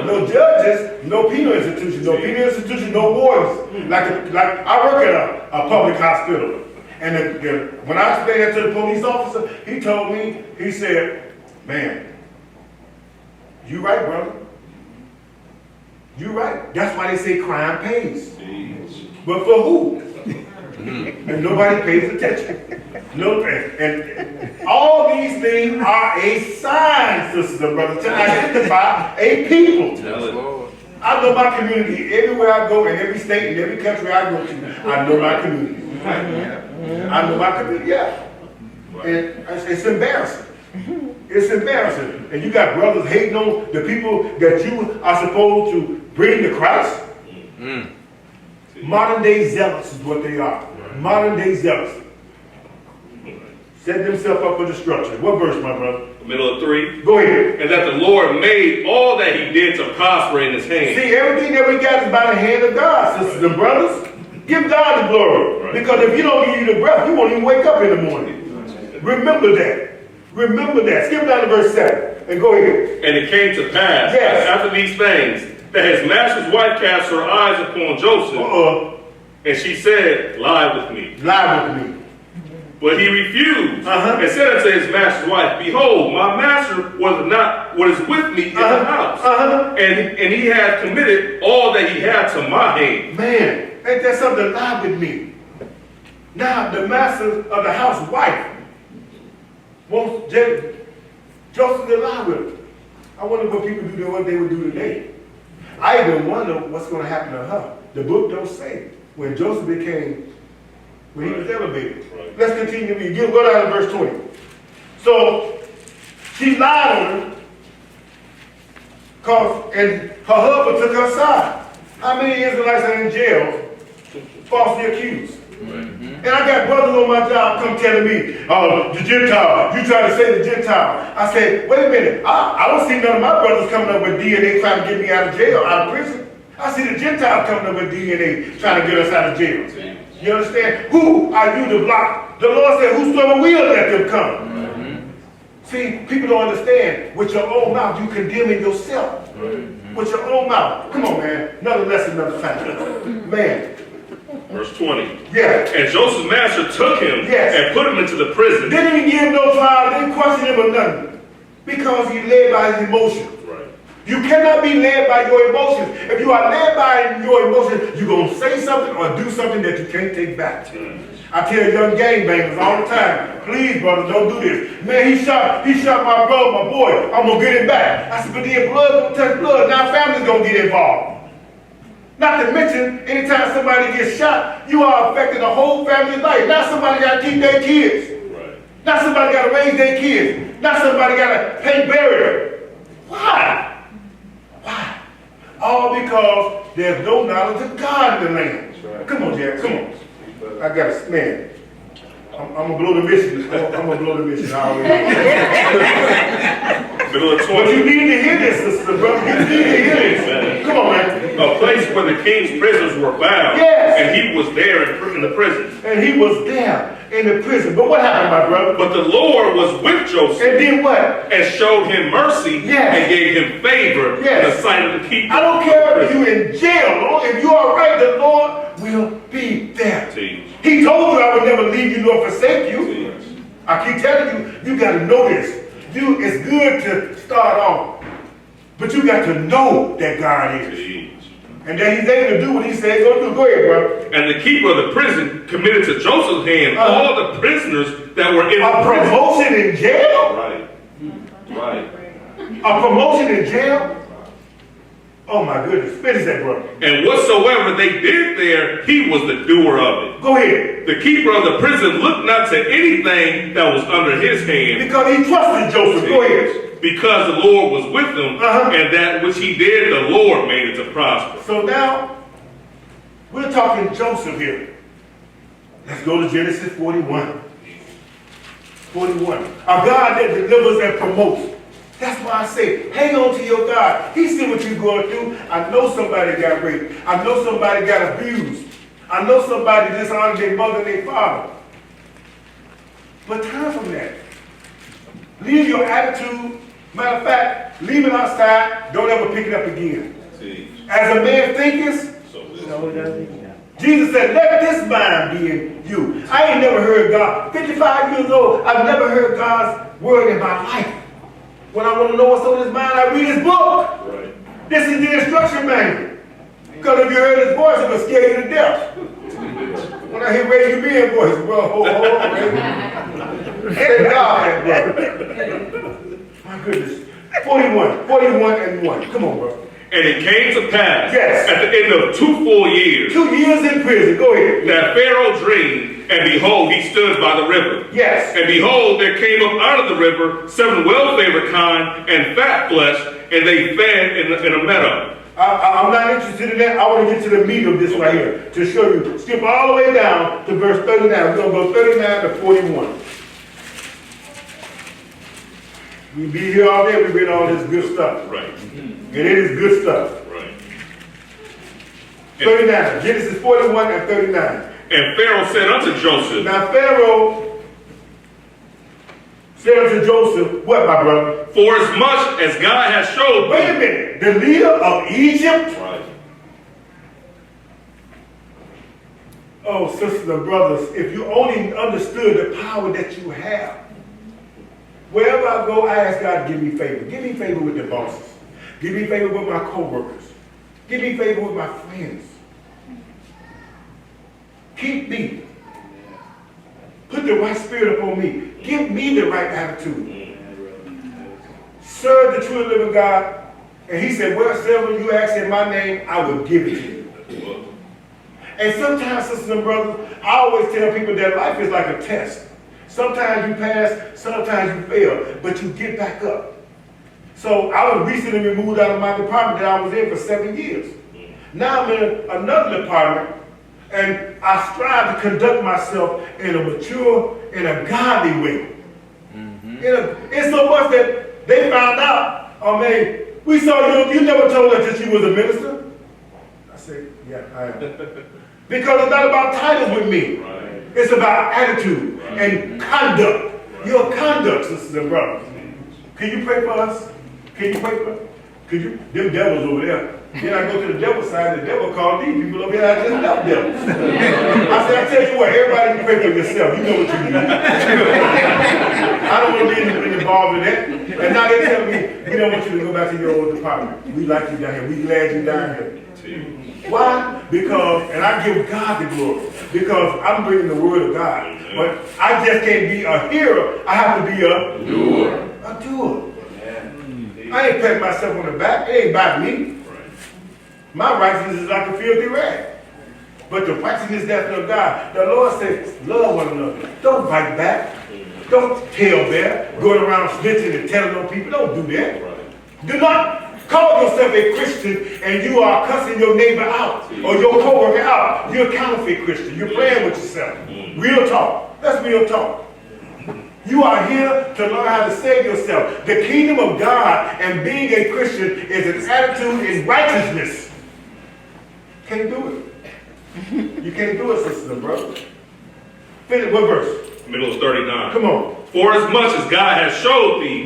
no judges, no penal institution, no wardens. Like I work at a public hospital, and when I explained that to the police officer, he told me, he said, man, you right, brother. You're right. That's why they say crime pays. But for who? And nobody pays attention. No, and all these things are a sign, sisters and brothers, to identify a people. I know my community everywhere I go, in every state, in every country I go to. I know my community. I know my community, yeah. And it's embarrassing. It's embarrassing. And you got brothers hating on the people that you are supposed to bring to Christ. Modern day zealots is what they are. Modern day zealots. Set themselves up for destruction. What verse, my brother? Middle of 3. Go ahead. And that the Lord made all that he did to prosper in his hand. See, everything that we got is by the hand of God, sisters and brothers. Give God the glory. Right. Because if you don't give you the breath, you won't even wake up in the morning. Remember that. Remember that. Skip down to verse 7 and go ahead. And it came to pass, after these things, that his master's wife cast her eyes upon Joseph, and she said, lie with me. Lie with me. But he refused, and said unto his master's wife, behold, my master what is with me in the house, and he had committed all that he had to my hand. Man, ain't that something? Lie with me. Now the master of the house wife wants Joseph to lie with him. I wonder what people do, what they would do today. I even wonder what's going to happen to her. The book don't say. When Joseph became, when he was elevated. Right. Let's continue to read. Go down to verse 20. So she lied on him, and her husband took her side. How many Israelites are in jail falsely accused? And I got brothers on my job come telling me, the Gentile, you trying to say the Gentile. I said, wait a minute, I don't see none of my brothers coming up with DNA trying to get me out of jail, out of prison. I see the Gentile coming up with DNA trying to get us out of jail. You understand? Who are you to block? The Lord said, whosoever will, let them come. See, people don't understand. With your own mouth, you condemning yourself. With your own mouth. Come on, man. Another lesson, another time. Man. Verse 20. Yeah. And Joseph's master took him and put him into the prison. Didn't even give him no trial, didn't question him or nothing. Because he led by his emotions. Right. You cannot be led by your emotions. If you are led by your emotions, you're going to say something or do something that you can't take back. I tell young gangbangers all the time, please, brother, don't do this. Man, he shot my brother, my boy. I'm going to get him back. I said, but then blood going to touch blood. Now family's going to get involved. Not to mention, anytime somebody gets shot, you are affecting the whole family's life. Now somebody got to keep their kids. Right. Now somebody got to raise their kids. Now somebody got to pay burial. Why? Why? All because there's no knowledge of God in the land. Right. Come on, Jack, come on. I got to, man. I'm going to blow the mission. I'm going to blow the mission. But you need to hear this, sister, brother. You need to hear this. Come on, man. A place where the king's prisoners were bound. Yes. And he was there in the prison. And he was there in the prison. But what happened, my brother? But the Lord was with Joseph. And did what? And showed him mercy. Yes. And gave him favor in the sight of the keeper. I don't care if you're in jail, Lord. If you are right, the Lord will be there. He told you I would never leave you nor forsake you. I keep telling you, you got to know this. It's good to start off, but you got to know that God is. And that he's able to do what he said he's going to do. Go ahead, bro. And the keeper of the prison committed to Joseph's hand all the prisoners that were in a promotion in jail? Right. Right. A promotion in jail? Oh my goodness. Finish that, bro. And whatsoever they did there, he was the doer of it. Go ahead. The keeper of the prison looked not to anything that was under his hand. Because he trusted Joseph. Go ahead. Because the Lord was with him, and that which he did, the Lord made it to prosper. So now, we're talking Joseph here. Let's go to Genesis 41. 41. A God that delivers and promotes. That's why I say, hang on to your God. He see what you're going through. I know somebody got raped. I know somebody got abused. I know somebody dishonored their mother and their father. But turn from that. Leave your attitude. Matter of fact, leave it outside. Don't ever pick it up again. As a man thinketh, Jesus said, let this mind be in you. I ain't never heard God. 55 years old, I've never heard God's word in my life. When I want to know what's on his mind, I read his book. Right. This is the instruction manual. Because if you heard his voice, it would scare you to death. When I hear Ray, you being voice, bro, hold on, baby. Hey, God, brother. My goodness. 41 and 1. Come on, bro. And it came to pass yes. at the end of 2 full years. 2 years in prison. Go ahead. That Pharaoh dreamed, and behold, he stood by the river. Yes. And behold, there came up out of the river 7 well-favored kine and fat flesh, and they fed in a meadow. I'm not interested in that. I want to get to the meat of this right here to show you. Skip all the way down to verse 39. We're going to go 39 to 41. We be here all day. We read all this good stuff. Right. And it is good stuff. Right. 39. Genesis 41 and 39. And Pharaoh said unto Joseph. Now Pharaoh said unto Joseph, what, my brother? For as much as God has showed. Wait a minute. The leader of Egypt? Right. Oh, sisters and brothers, if you only understood the power that you have. Wherever I go, I ask God to give me favor. Give me favor with the bosses. Give me favor with my co-workers. Give me favor with my friends. Keep me. Put the right spirit upon me. Give me the right attitude. Serve the true and living God. And he said, wherever you ask in my name, I will give it to you. And sometimes, sisters and brothers, I always tell people that life is like a test. Sometimes you pass, sometimes you fail, but you get back up. So I was recently removed out of my department that I was in for 7 years. Now I'm in another department, and I strive to conduct myself in a mature, in a godly way. It's so much that they found out, oh man, we saw you never told us that you was a minister. I said, yeah, I am. Because it's not about titles with me. Right. It's about attitude and conduct. Your conduct, sisters and brothers. Can you pray for us? Can you pray for us? Could you? Them devils over there. Then I go to the devil's side, the devil called these people over here, I just left devils. I said, I tell you what, everybody can pray for yourself. You know what you need. I don't want to be involved in that. And now they tell me, we don't want you to go back to your old department. We like you down here. We glad you down here. Why? Because, and I give God the glory, because I'm bringing the word of God. But I just can't be a hearer. I have to be a doer. A doer. I ain't patting myself on the back. It ain't about me. My righteousness is like a filthy rag. But the righteousness that's of God. The Lord says, love one another. Don't bite back. Don't tail bear. Going around snitching and telling on people. Don't do that. Do not call yourself a Christian and you are cussing your neighbor out or your co-worker out. You're a counterfeit Christian. You're playing with yourself. Real talk. That's real talk. You are here to learn how to save yourself. The kingdom of God and being a Christian is an attitude in righteousness. Can't do it. You can't do it, sisters and brothers. Finish what verse? Middle of 39. Come on. For as much as God has showed thee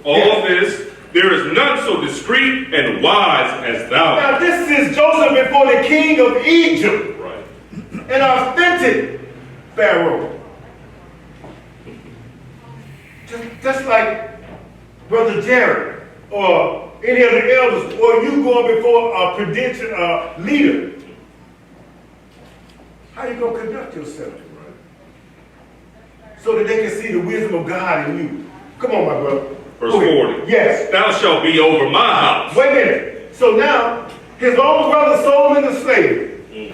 all this, there is none so discreet and wise as thou. Now this is Joseph before the king of Egypt. Right. An authentic Pharaoh. Just like Brother Jared or any of the elders, or you going before a prudential leader. How you going to conduct yourself? So that they can see the wisdom of God in you. Come on, my brother. Verse 40. Yes. Thou shalt be over my house. Wait a minute. So now, his own brother sold him into slavery.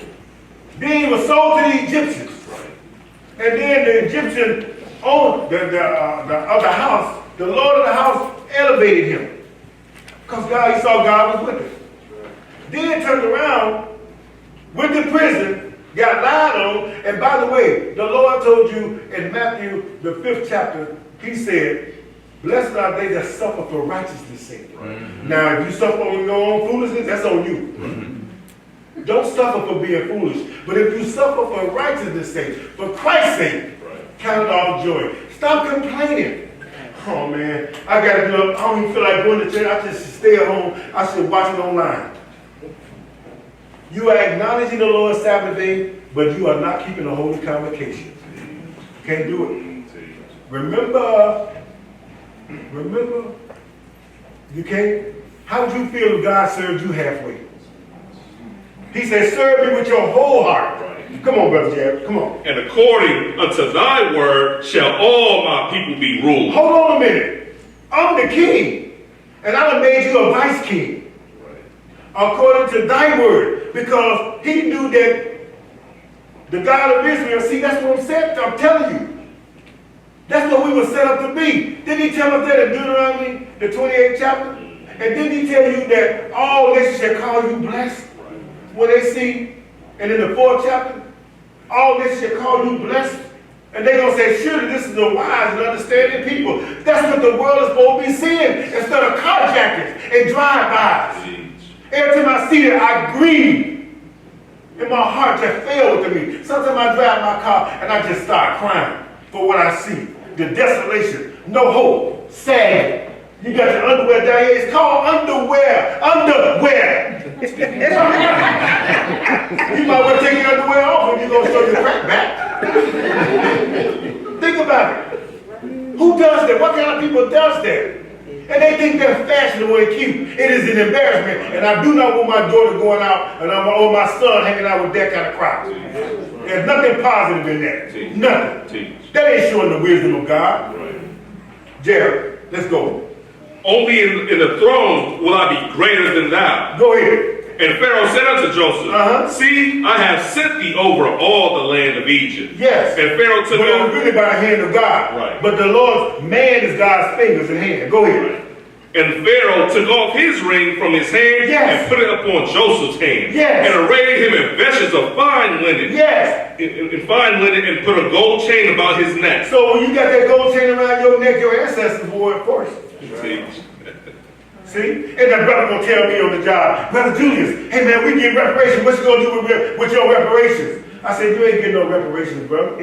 Then he was sold to the Egyptians. And then the Egyptian owned the house. The Lord of the house elevated him. Because he saw God was with him. Then turned around, went to prison, got lied on, and by the way, the Lord told you in Matthew, the 5th chapter, he said, blessed are they that suffer for righteousness' sake. Now, if you suffer on your own foolishness, that's on you. Don't suffer for being foolish. But if you suffer for righteousness' sake, for Christ's sake, count it all joy. Stop complaining. Oh, man, I got to do it. I don't even feel like going to church. I just stay at home. I should watch it online. You are acknowledging the Lord's Sabbath day, but you are not keeping a holy convocation. Can't do it. Remember, you can't. How would you feel if God served you halfway? He said, serve me with your whole heart. Come on, Brother Jared, come on. And according unto thy word shall all my people be ruled. Hold on a minute. I'm the king, and I done made you a vice king. According to thy word, because he knew that the God of Israel, see, that's what I'm saying, I'm telling you. That's what we were set up to be. Didn't he tell us that in Deuteronomy, the 28th chapter? And didn't he tell you that all nations shall call you blessed? When they see, and in the 4th chapter, all nations shall call you blessed. And they're going to say, surely this is the wise and understanding people. That's what the world is supposed to be seeing, instead of carjackings and drive-bys. Every time I see that, I grieve. And my heart just fell within me. Sometimes I drive my car and I just start crying for what I see. The desolation, no hope, sad. You got your underwear down here. It's called underwear. Underwear. You might want to take your underwear off when you're going to show your crack back. Think about it. Who does that? What kind of people does that? And they think they're fashionable and cute. It is an embarrassment. And I do not want my daughter going out and I want my son hanging out with that kind of crowd. There's nothing positive in that. Nothing. That ain't showing the wisdom of God. Jared, let's go. Only in the throne will I be greater than thou. Go ahead. And Pharaoh said unto Joseph, see, I have set thee over all the land of Egypt. Yes. And Pharaoh took but it was really by the hand of God. Right. But the Lord's man is God's fingers and hand. Go ahead. Right. And Pharaoh took off his ring from his hand and put it upon Joseph's hand. Yes. And arrayed him in vestures of fine linen. Yes. In fine linen, and put a gold chain about his neck. So when you got that gold chain around your neck, your ancestors wore it first. See? And that brother gonna tell me on the job, Brother Julius, hey man, we get reparations. What you gonna do with your reparations? I said, you ain't getting no reparations, brother.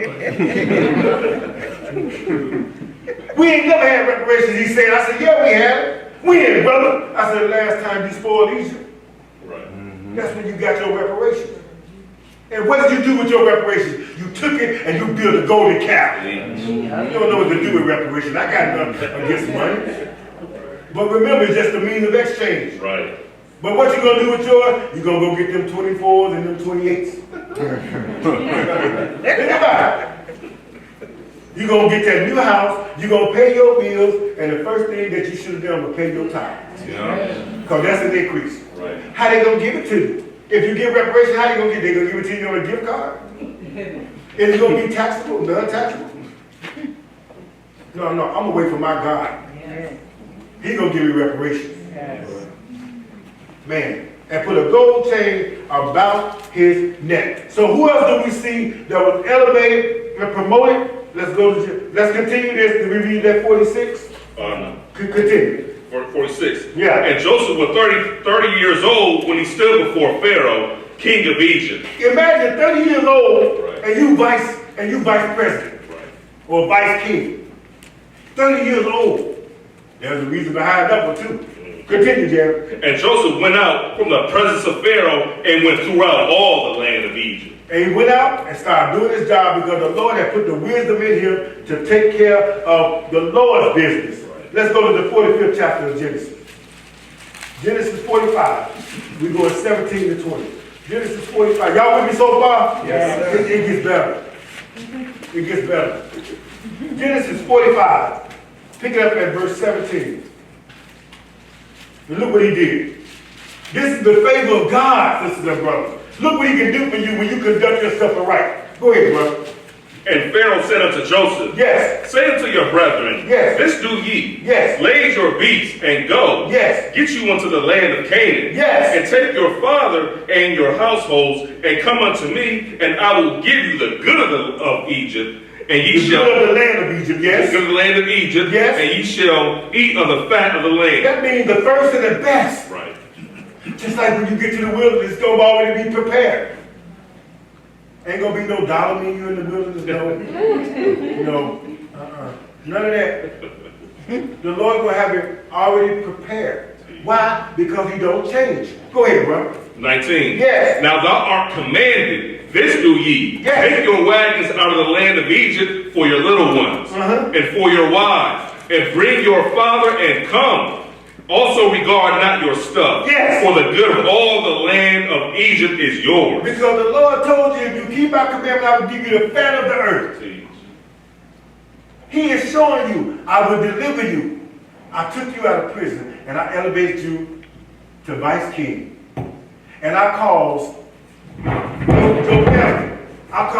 We ain't never had reparations, he said. I said, yeah, we had it. When, brother? I said, the last time you spoiled Egypt. Right. That's when you got your reparations. And what did you do with your reparations? You took it and you built a golden calf. You don't know what to do with reparations. I got nothing against money. But remember, it's just a means of exchange. Right. But what you gonna do with yours? You gonna go get them 24s and them 28s. Think about it. You gonna get that new house. You gonna pay your bills, and the first thing that you should have done was pay your tithes. Because that's an increase. Right. How they gonna give it to you? If you give reparations, how you gonna get? They gonna give it to you on a gift card? Is it gonna be taxable, non-taxable? No, I'm gonna wait for my God. He gonna give me reparations. Man, and put a gold chain about his neck. So who else do we see that was elevated and promoted? Let's continue this. Did we read that 46? No. Continue. 46. Yeah. And Joseph was 30 years old when he stood before Pharaoh, king of Egypt. Imagine 30 years old, right, and you vice president, right, or vice king. 30 years old. There's a reason behind that one too. Continue, Jerry. And Joseph went out from the presence of Pharaoh and went throughout all the land of Egypt. And he went out and started doing his job because the Lord had put the wisdom in him to take care of the Lord's business. Right. Let's go to the 45th chapter of Genesis. Genesis 45. We go at 17 to 20. Genesis 45. Y'all with me so far? Yes, sir. It gets better. It gets better. Genesis 45. Pick it up at verse 17. And look what he did. This is the favor of God, sisters and brothers. Look what he can do for you when you conduct yourself right. Go ahead, brother. And Pharaoh said unto Joseph, yes, say unto your brethren, yes, this do ye, yes, lay your beasts and go, yes, get you unto the land of Canaan, yes, and take your father and your households, and come unto me, and I will give you the good of Egypt, and ye shall good of the land of Egypt, yes, the good of the land of Egypt, yes, and ye shall eat of the fat of the land. That means the first and the best. Right. Just like when you get to the wilderness, it's gonna already be prepared. Ain't gonna be no dollar menu in the wilderness, no, none of that. The Lord gonna have it already prepared. Why? Because he don't change. Go ahead, bro. 19. Yes. Now thou art commanded, this do ye. Yes. Take your wagons out of the land of Egypt for your little ones, and for your wives, and bring your father and come. Also regard not your stuff, Yes. for the good of all the land of Egypt is yours. Because the Lord told you, if you keep my commandment, I will give you the fat of the earth. He is showing you, I will deliver you. I took you out of prison and I elevated you to vice king. And I caused your family. I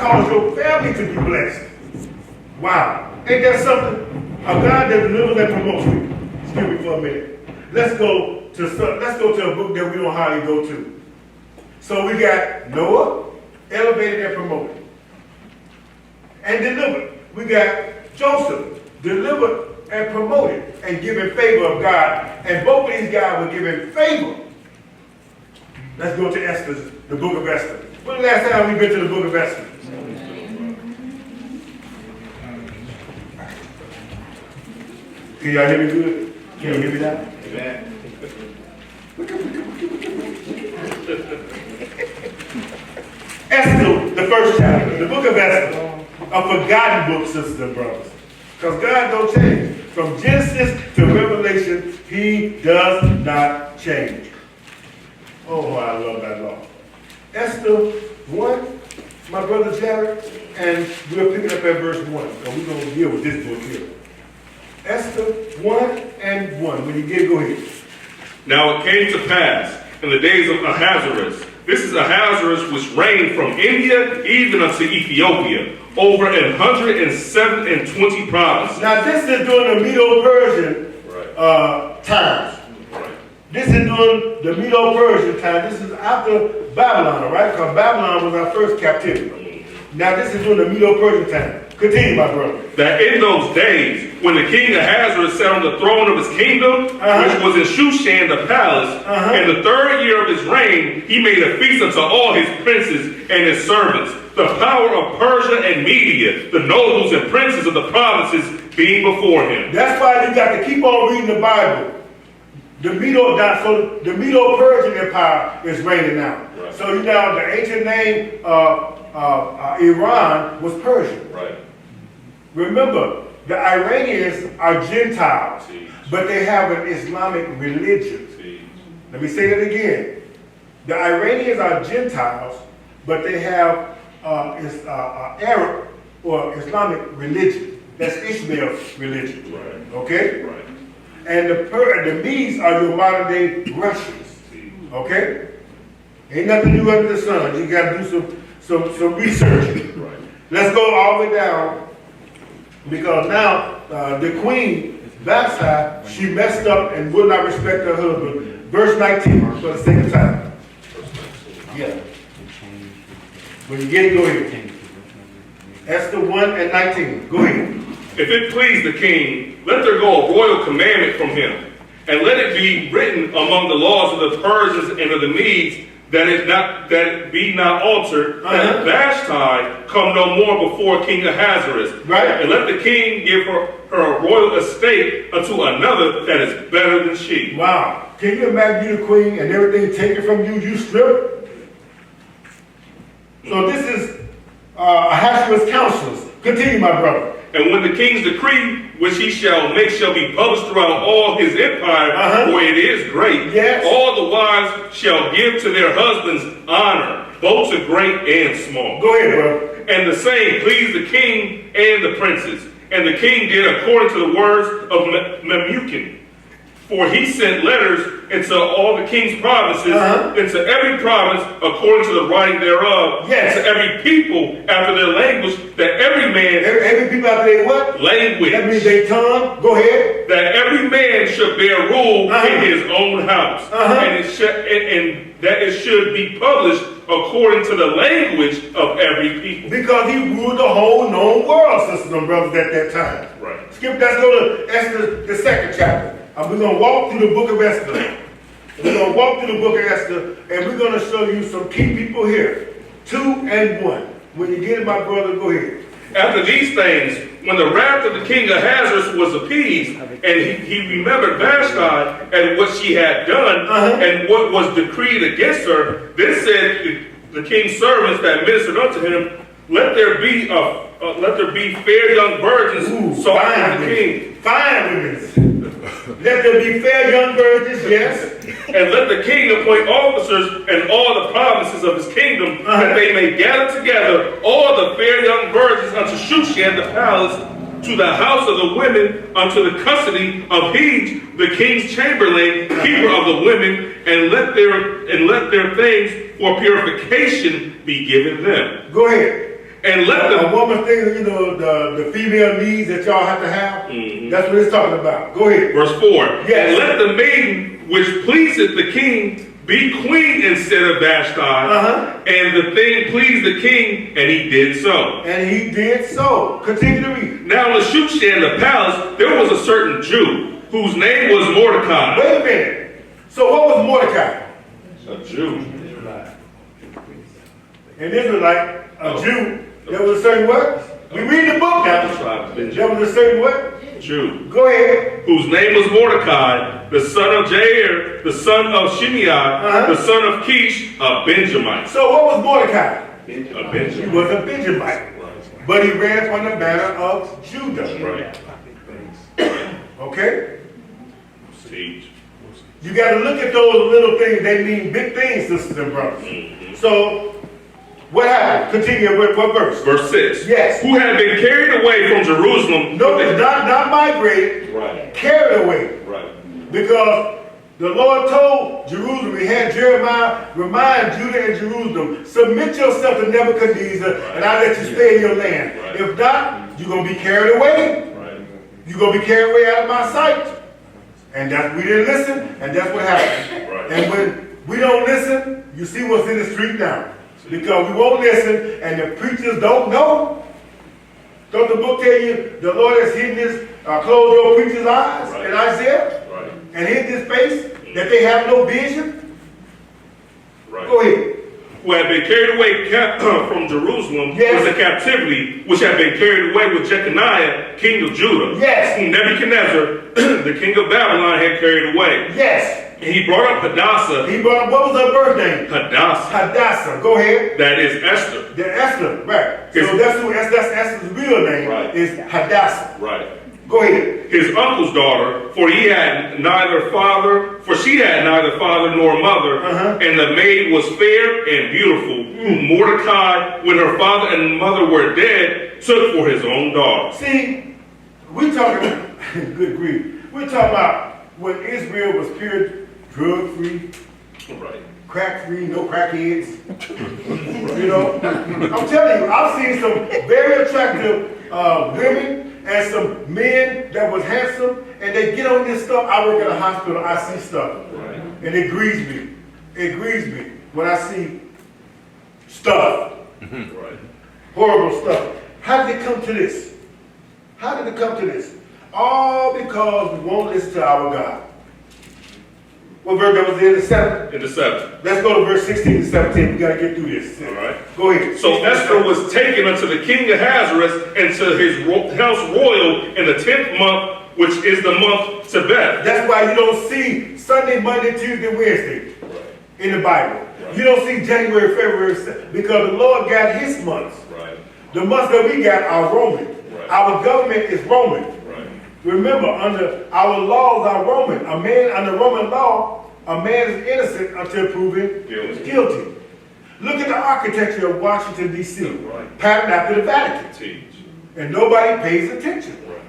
caused your family to be blessed. Wow. Ain't that something? A God that delivers and promotes you. Excuse me for a minute. Let's go to a book that we don't hardly go to. So we got Noah, elevated and promoted. And delivered. We got Joseph, delivered and promoted and given favor of God. And both of these guys were given favor. Let's go to Esther, the book of Esther. When the last time we been to the book of Esther? Can y'all hear me good? Can you hear me now? Amen. Esther, the first chapter, the book of Esther, a forgotten book, sisters and brothers. Because God don't change. From Genesis to Revelation, he does not change. Oh, I love that law. Esther 1, my brother Jared, and we'll pick it up at verse 1. So we're going to deal with this book here. Esther 1 and 1. When you get it, go ahead. Now it came to pass in the days of Ahasuerus. This is Ahasuerus which reigned from India even unto Ethiopia, over 120 provinces. Now this is during the Medo-Persian times. Right. This is during the Medo-Persian time. This is after Babylon, right? Because Babylon was our first captivity. Now this is during the Medo-Persian time. Continue, my brother. That in those days, when the king Ahasuerus sat on the throne of his kingdom, which was in Shushan the palace, in the 3rd year of his reign, he made a feast unto all his princes and his servants, the power of Persia and Media, the nobles and princes of the provinces being before him. That's why you got to keep on reading the Bible. The Medo-Persian Empire is reigning now. Right. So you know the ancient name Iran was Persian. Right. Remember, the Iranians are Gentiles, but they have an Islamic religion. Let me say that again. The Iranians are Gentiles, but they have Arab or Islamic religion. That's Ishmael's religion. Right. Okay? Right. And the Medes are your modern day Russians. Okay? Ain't nothing new under the sun. You got to do some research. Right. Let's go all the way down. Because now the queen, Vashti, she messed up and would not respect her husband. Verse 19, for the sake of time. Yeah. When you get it, go ahead. Esther 1 and 19. Go ahead. If it please the king, let there go a royal commandment from him, and let it be written among the laws of the Persians and of the Medes, that it be not altered, that Vashti come no more before King Ahasuerus. Right. And let the king give her a royal estate unto another that is better than she. Wow. Can you imagine you the queen and everything taken from you, you strip? So this is Ahasuerus' counselors. Continue, my brother. And when the king's decree, which he shall make, shall be published throughout all his empire, for it is great, all the wives shall give to their husbands honor, both to great and small. Go ahead, bro. And the same pleased the king and the princes. And the king did according to the words of Memucan. For he sent letters into all the king's provinces, into every province according to the writing thereof, to every people after their language, that every man... Every people after their what? Language. That means their tongue. Go ahead. That every man should bear rule in his own house, and that it should be published according to the language of every people. Because he ruled the whole known world, sisters and brothers, at that time. Right. Let's go to Esther, the 2nd chapter. We're going to walk through the book of Esther. We're going to walk through the book of Esther, and we're going to show you some key people here. 2 and 1. When you get it, my brother, go ahead. After these things, when the wrath of the king Ahasuerus was appeased, and he remembered Vashti and what she had done, and what was decreed against her, then said the king's servants that ministered unto him, let there be fair young virgins sought by the king. Fine women. Let there be fair young virgins, yes. And let the king appoint officers in all the provinces of his kingdom, that they may gather together all the fair young virgins unto Shushan the palace, to the house of the women, unto the custody of Hege, the king's chamberlain, keeper of the women, and let their things for purification be given them. Go ahead. And let them. A woman thing, you know, the female needs that y'all have to have. That's what it's talking about. Go ahead. Verse 4. Yes. And let the maiden which pleaseth the king be queen instead of Vashti. And the thing pleased the king, and he did so. And he did so. Continue to read. Now in the Shushan the palace, there was a certain Jew, whose name was Mordecai. Wait a minute. So what was Mordecai? A Jew. An Israelite, a Jew. There was a certain what? We read the book now. There was a certain what? Jew. Go ahead. Whose name was Mordecai, the son of Jair, the son of Shimei, the son of Kish, a Benjamite. So what was Mordecai? A Benjamite. He was a Benjamite. But he ran from the banner of Judah. Right. Okay? Teach. You got to look at those little things. They mean big things, sisters and brothers. So, what happened? Continue with what verse? Verse 6. Yes. Who had been carried away from Jerusalem. No, it's not migrated. Right. Carried away. Right. Because the Lord told Jerusalem, he had Jeremiah remind Judah and Jerusalem, submit yourself to Nebuchadnezzar, and I'll let you stay in your land. Right. If not, you're going to be carried away. Right. You're going to be carried away out of my sight. And we didn't listen, and that's what happened. Right. And when we don't listen, you see what's in the street now. Because we won't listen, and the preachers don't know. Don't the book tell you the Lord has hidden his, closed your preacher's eyes in Isaiah? Right. And hid his face, that they have no vision? Right. Go ahead. Who had been carried away from Jerusalem Yes. was a captivity, which had been carried away with Jeconiah, king of Judah, Yes. whom Nebuchadnezzar, the king of Babylon, had carried away. Yes. And he brought up Hadassah. He brought up, what was her birth name? Hadassah. Hadassah. Go ahead. That is Esther. The Esther, right. His- So that's Esther's real name, Right. is Hadassah. Right. Go ahead. His uncle's daughter, for she had neither father nor mother, and the maid was fair and beautiful, whom Mordecai, when her father and mother were dead, took for his own daughter. See, we're talking, good grief, we're talking about when Israel was pure, drug-free, Right. crack-free, no crackheads. You know, I'm telling you, I've seen some very attractive women and some men that was handsome, and they get on this stuff. I work at a hospital, I see stuff, Right. and it grieves me. It grieves me when I see stuff, Right. horrible stuff. How did it come to this? How did it come to this? All because we won't listen to our God. What verse that was in the 7th? In the 7th. Let's go to verse 16 and 17. We got to get through this. All right. Go ahead. So Esther was taken unto the king of Ahasuerus and to his house royal in the 10th month, which is the month Tebeth. That's why you don't see Sunday, Monday, Tuesday, Wednesday in the Bible. Right. You don't see January, February, because the Lord got his months. Right. The months that we got are Roman. Right. Our government is Roman. Right. Remember, under our laws are Roman. A man under Roman law, a man is innocent until proven guilty. Look at the architecture of Washington, D.C. Right. Patterned after the Vatican. Teach. And nobody pays attention. Right.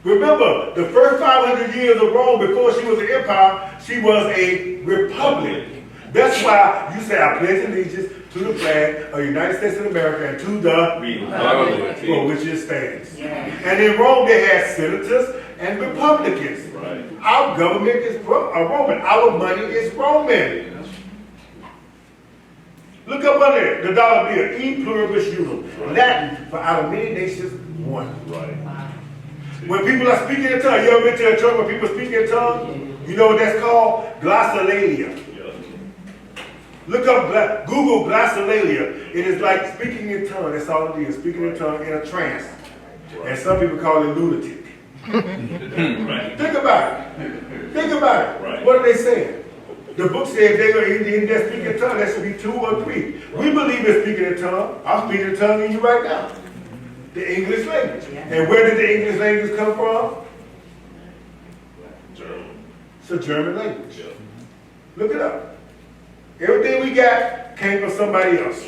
Remember, the first 500 years of Rome, before she was an empire, she was a republic. That's why you say, I pledge allegiance to the flag of the United States of America and to the Republic. for which it stands. And in Rome, they had senators and Republicans. Right. Our government is Roman. Our money is Roman. Look up under it, the dollar bill, E pluribus unum, Latin for out of many nations, one. Right. When people are speaking in tongues, you ever been to a church where people speak in tongues? You know what that's called? Glossolalia. Look up, Google glossolalia. It is like speaking in tongues. That's all it is, speaking in tongues in a trance. And some people call it lunatic. Right. Think about it. Think about it. Right. What are they saying? The book says they're going to in that speaking in tongues, that should be 2 or 3. We believe in speaking in tongues. I'm speaking in tongues in you right now. The English language. And where did the English language come from? a German language. Yeah. Look it up. Everything we got came from somebody else.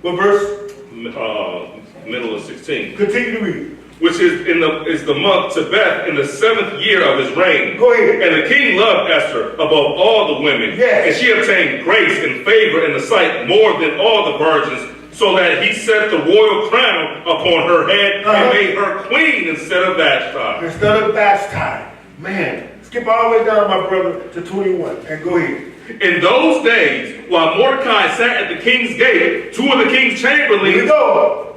What verse? Middle of 16. Continue to read. Which is the month Tebeth in the 7th year of his reign. Go ahead. And the king loved Esther above all the women. Yes. And she obtained grace and favor in the sight more than all the virgins, so that he set the royal crown upon her head and made her queen instead of Vashti. Instead of Vashti. Man, skip all the way down, my brother, to 21. And go ahead. In those days, while Mordecai sat at the king's gate, two of the king's chamberlains. Here we go.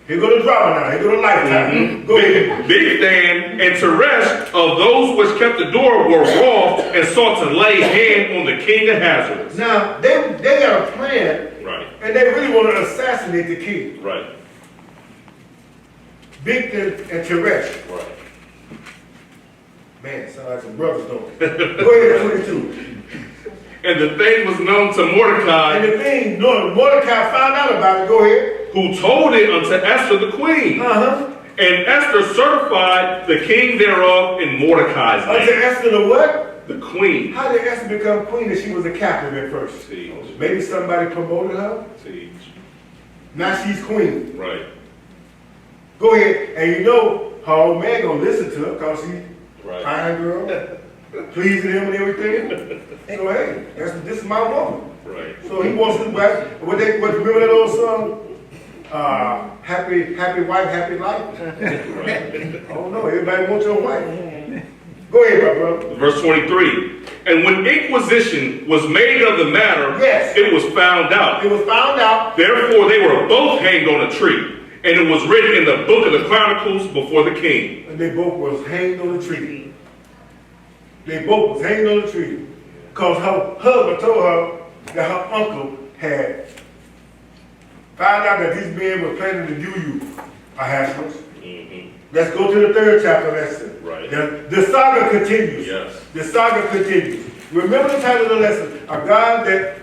Here go the drama now. Here go the lifetime. Go ahead. Bigthan and Teresh of those which kept the door were wroth and sought to lay hand on the king of Ahasuerus. Now, they got a plan. Right. And they really want to assassinate the king. Right. Bigthan and Teresh. Right. Man, sound like some brothers, don't it? Go ahead, 22. And the thing was known to Mordecai. And the thing, no, Mordecai found out about it. Go ahead. Who told it unto Esther the queen. And Esther certified the king thereof in Mordecai's name. Unto Esther the what? The queen. How did Esther become queen if she was a captive at first? Siege. Maybe somebody promoted her. Siege. Now she's queen. Right. Go ahead. And you know her old man gonna listen to her because she's Right. fine girl, pleasing him and everything. So hey, this is my woman. Right. So he wants to remember that old song? Happy wife, happy life. I don't know. Everybody wants your wife. Go ahead, my brother. Verse 23. And when inquisition was made of the matter, yes, it was found out. It was found out. Therefore they were both hanged on a tree. And it was written in the book of the Chronicles before the king. And they both was hanged on the tree. They both was hanged on the tree. Because her husband told her that her uncle had found out that these men were planning to do you, Ahasuerus. Let's go to the 3rd chapter of Esther. Right. The saga continues. Yes. The saga continues. Remember the title of the lesson, a God that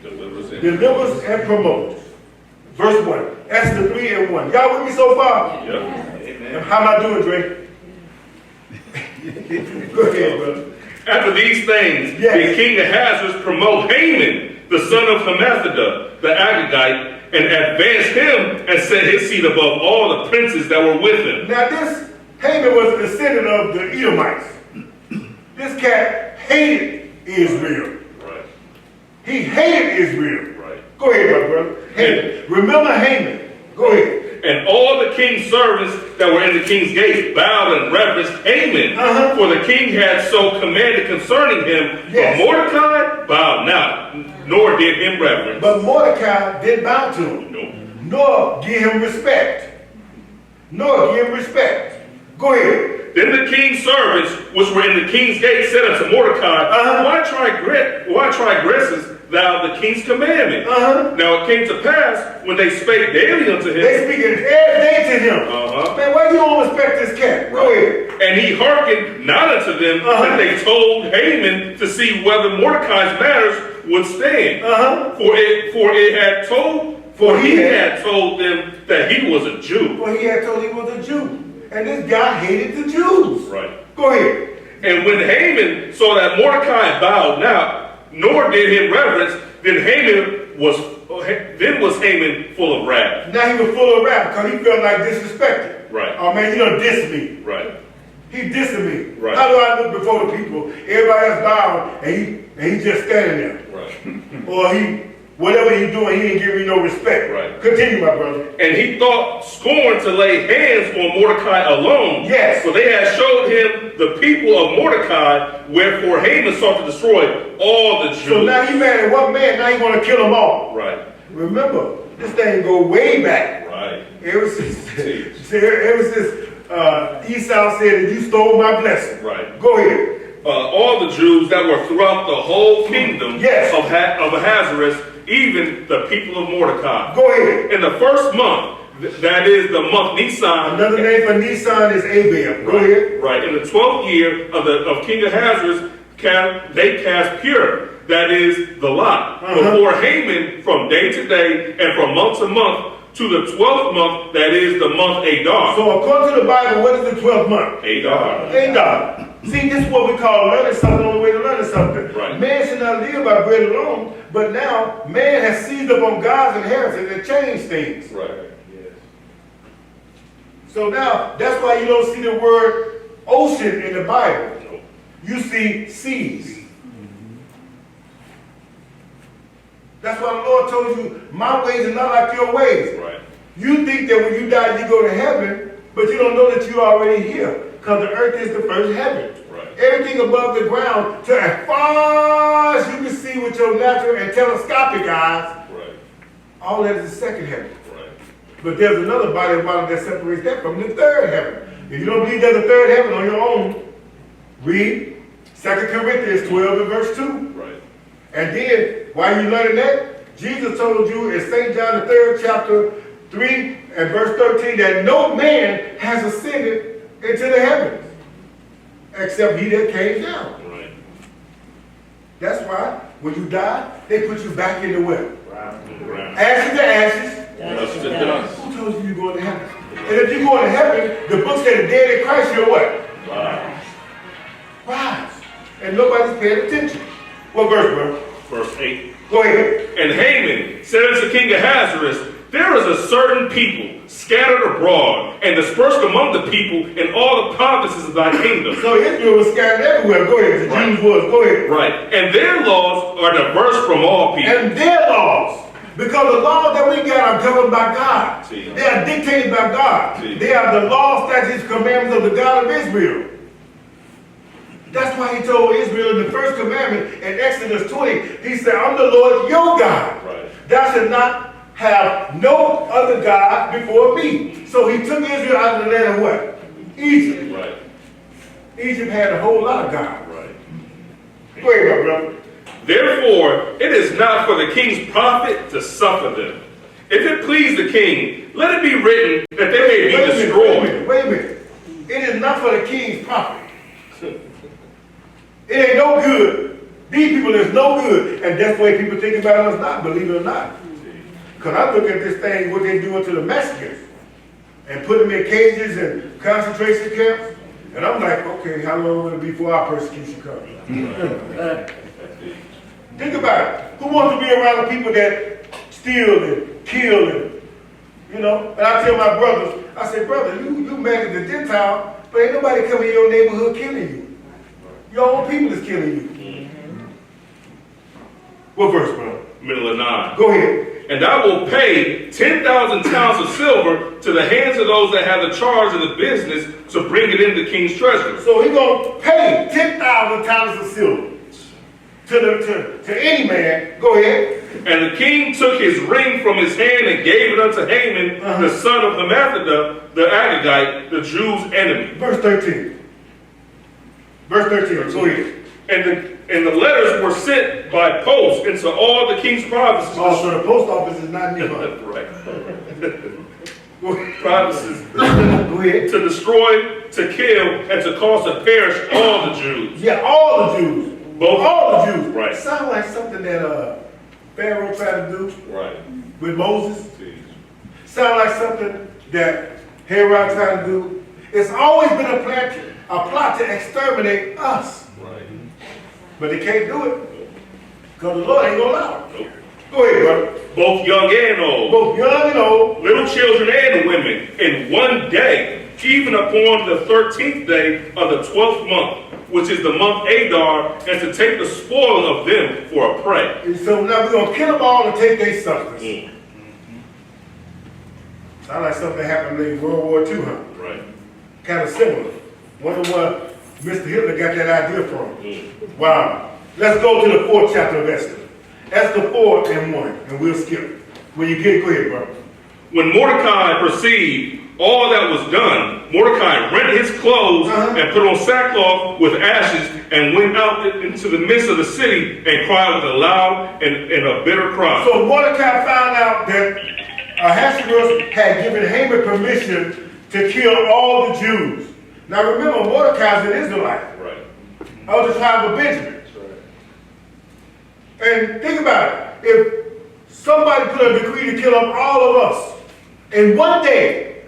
delivers and promotes. Verse 1, Esther 3 and 1. Y'all with me so far? Yep. Amen. How am I doing, Drake? Go ahead, brother. After these things, yes, the king Ahasuerus promote Haman, the son of Hammedatha, the Agagite, and advanced him and set his seat above all the princes that were with him. Now this Haman was a descendant of the Edomites. This cat hated Israel. Right. He hated Israel. Right. Go ahead, my brother. Haman. Remember Haman. Go ahead. And all the king's servants that were in the king's gate bowed and reverenced Haman, for the king had so commanded concerning him. Yes. But Mordecai bowed not, nor did him reverence. But Mordecai didn't bow to him. Nope. Nor give him respect. Nor give him respect. Go ahead. Then the king's servants, which were in the king's gate, said unto Mordecai, why transgressest thou the king's commandment? Now it came to pass, when they spake daily unto him. They speaking every day to him. Man, why you don't respect this cat? Go ahead. And he hearkened not unto them, that they told Haman to see whether Mordecai's matters would stand. For he had told them that he was a Jew. For he had told he was a Jew. And this guy hated the Jews. Right. Go ahead. And when Haman saw that Mordecai bowed not, nor did him reverence, then was Haman full of wrath. Now he was full of wrath because he felt like disrespected. Right. Oh man, you done dissed me. Right. He dissing me. Right. How do I look before the people? Everybody else bowing and he just standing there. Right. Or whatever he doing, he ain't giving me no respect. Right. Continue, my brother. And he thought scorn to lay hands on Mordecai alone. Yes. For they had showed him the people of Mordecai, wherefore Haman sought to destroy all the Jews. So now he mad at one man, now he want to kill them all. Right. Remember, this thing go way back. Right. Ever since Esau said that you stole my blessing. Right. Go ahead. All the Jews that were throughout the whole kingdom yes, of Ahasuerus, even the people of Mordecai. Go ahead. In the first month, that is the month Nisan. Another name for Nisan is Abel. Go ahead. Right. In the 12th year of King Ahasuerus, they cast pure, that is the lot, before Haman from day to day and from month to month to the 12th month, that is the month Adar. So according to the Bible, what is the 12th month? Adar. Adar. See, this is what we call learning something on the way to learning something. Right. Man should not live by bread alone, but now man has seized upon God's inheritance and changed things. Right. So now, that's why you don't see the word ocean in the Bible. You see seas. That's why the Lord told you, my ways are not like your ways. Right. You think that when you die, you go to heaven, but you don't know that you're already here. Because the earth is the first heaven. Right. Everything above the ground, to as far as you can see with your natural and telescopic eyes, Right. all that is the second heaven. Right. But there's another body of water that separates that from the third heaven. If you don't believe there's a third heaven on your own, read 2 Corinthians 12 and verse 2. Right. And then, while you learning that, Jesus told you in St. John the 3rd chapter 3 and verse 13 that no man has ascended into the heavens except he that came down. Right. That's why when you die, they put you back in the well. Right. Ashes to ashes. Dust to dust. Who told you you're going to heaven? And if you go to heaven, the book said the dead in Christ, you're what? Rise. And nobody's paying attention. What verse, bro? Verse 8. Go ahead. And Haman said unto King Ahasuerus, there is a certain people scattered abroad and dispersed among the people in all the provinces of thy kingdom. So Israel was scattered everywhere. Go ahead. The Right. Jews was. Go ahead. Right. And their laws are diverse from all people. And their laws. Because the laws that we got are governed by God. See. They are dictated by God. See. They are the law, statutes, commandments of the God of Israel. That's why he told Israel in the first commandment in Exodus 20, he said, I'm the Lord your God. Right. Thou shalt not have no other God before me. So he took Israel out of the land of what? Egypt. Right. Egypt had a whole lot of gods. Right. Go ahead, my brother. Therefore, it is not for the king's profit to suffer them. If it please the king, let it be written that they may be destroyed. Wait a minute. It is not for the king's profit. It ain't no good. These people is no good. And that's the way people think about us not, believe it or not. Because I look at this thing, what they doing to the Mexicans. And put them in cages and concentration camps. And I'm like, okay, how long will it be before our persecution comes? Think about it. Who wants to be around the people that steal and kill and, you know? And I tell my brothers, I say, brother, you mad at the Gentile, but ain't nobody coming in your neighborhood killing you. Your own people is killing you. What verse, bro? Middle of 9. Go ahead. And I will pay 10,000 talents of silver to the hands of those that have the charge of the business to bring it into the king's treasury. So he's going to pay 10,000 talents of silver to any man. Go ahead. And the king took his ring from his hand and gave it unto Haman, the son of Hammedatha, the Agagite, the Jews' enemy. Verse 13. Verse 13. Go ahead. And the letters were sent by post into all the king's provinces. Oh, so the post office is not nearby. Right. Go ahead. Provinces Go ahead. to destroy, to kill, and to cause to perish all the Jews. Yeah, all the Jews. Both. All the Jews. Right. Sound like something that Pharaoh tried to do Right. with Moses. Sound like something that Herod tried to do. It's always been a plot to exterminate us. Right. But they can't do it. Because the Lord ain't going to allow it. Nope. Go ahead, brother. Both young and old. Both young and old. Little children and women, in one day, even upon the 13th day of the 12th month, which is the month Adar, and to take the spoil of them for a prey. And so now we're going to kill them all and take their substance. Sound like something that happened in World War II, huh? Right. Kind of similar. Wonder where Mr. Hitler got that idea from. Wow. Let's go to the 4th chapter of Esther. Esther 4 and 1, and we'll skip. When you get it, go ahead, bro. When Mordecai perceived all that was done, Mordecai rent his clothes and put on sackcloth with ashes and went out into the midst of the city and cried with a loud and a bitter cry. So Mordecai found out that Ahasuerus had given Haman permission to kill all the Jews. Now remember, Mordecai's an Israelite. Right. Of the tribe of Benjamin. And think about it. If somebody put a decree to kill up all of us in one day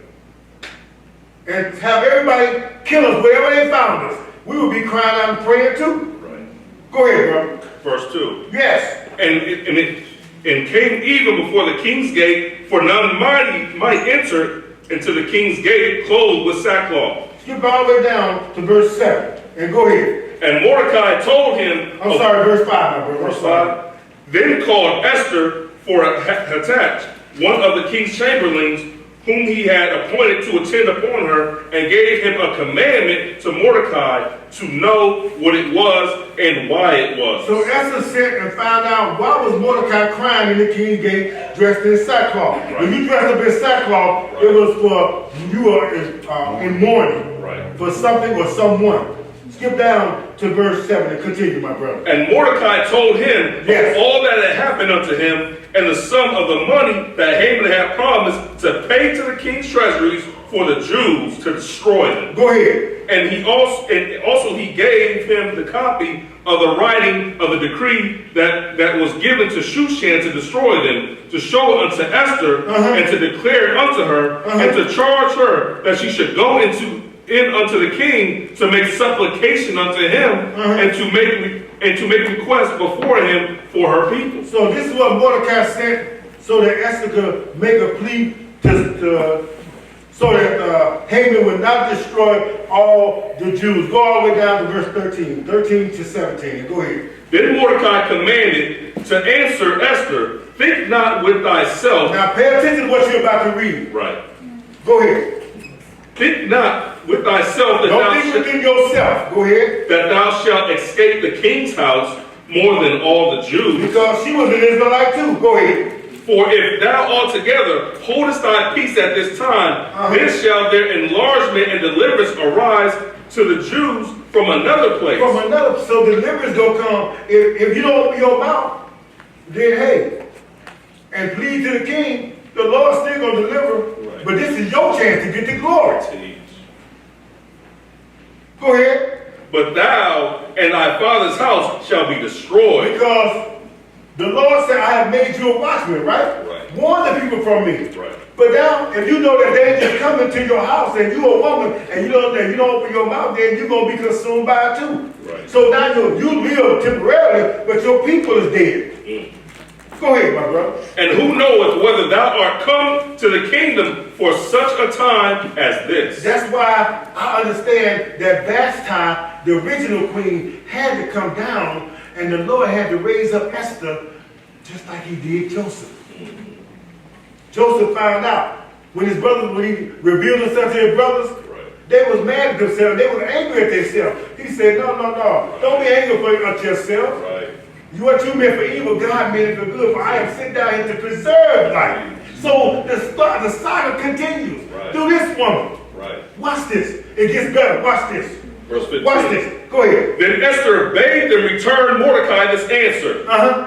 and have everybody kill us wherever they found us, we would be crying out and praying too. Right. Go ahead, bro. Verse 2. Yes. And came even before the king's gate, for none might enter into the king's gate clothed with sackcloth. Skip all the way down to verse 7 and go ahead. And Mordecai told him, verse 5, my brother. Verse 5. Then called Esther for Hathach, one of the king's chamberlains, whom he had appointed to attend upon her, and gave him a commandment to Mordecai to know what it was and why it was. So Esther sent and found out why was Mordecai crying in the king's gate dressed in sackcloth. Right. When you dressed up in sackcloth, right. It was for you were in mourning, right. For something or someone. Skip down to verse 7 and continue, my brother. And Mordecai told him yes. all that had happened unto him, and the sum of the money that Haman had promised to pay to the king's treasuries for the Jews to destroy them. Go ahead. And also he gave him the copy of the writing of the decree that was given to Shushan to destroy them, to show it unto Esther, and to declare it unto her, and to charge her that she should go in unto the king to make supplication unto him, and to make request before him for her people. So this is what Mordecai sent, so that Esther could make a plea so that Haman would not destroy all the Jews. Go all the way down to verse 13 to 17. Go ahead. Then Mordecai commanded to answer Esther, think not with thyself. Now pay attention to what you're about to read. Right. Go ahead. Think not with thyself that don't think within yourself. Go ahead. That thou shalt escape the king's house more than all the Jews. Because she was an Israelite too. Go ahead. For if thou altogether holdest thy peace at this time, then shall there enlargement and deliverance arise to the Jews from another place. From another, so deliverance gonna come. If you don't open your mouth, then hey, and plead to the king, the Lord's still gonna deliver. Right. But this is your chance to get the glory. Go ahead. But thou and thy father's house shall be destroyed. Because the Lord said, I have made you a watchman, right? Right. Warn the people from me. Right. But now, if you know that danger is coming to your house and you're a woman and you don't open your mouth, then you're going to be consumed by it too. Right. So now you live temporarily, but your people is dead. Go ahead, my brother. And who knoweth whether thou art come to the kingdom for such a time as this? That's why I understand that Vashti, the original queen, had to come down, and the Lord had to raise up Esther just like he did Joseph. Joseph found out when his brothers, when he revealed himself to his brothers, they was mad at themselves. They were angry at themselves. He said, no. Don't be angry at yourself. Right. What you meant for evil, God meant it for good. For I am sent down here to preserve life. So the saga continues through this woman. Right. Watch this. It gets better. Watch this. Verse 15. Watch this. Go ahead. Then Esther bade them return Mordecai this answer.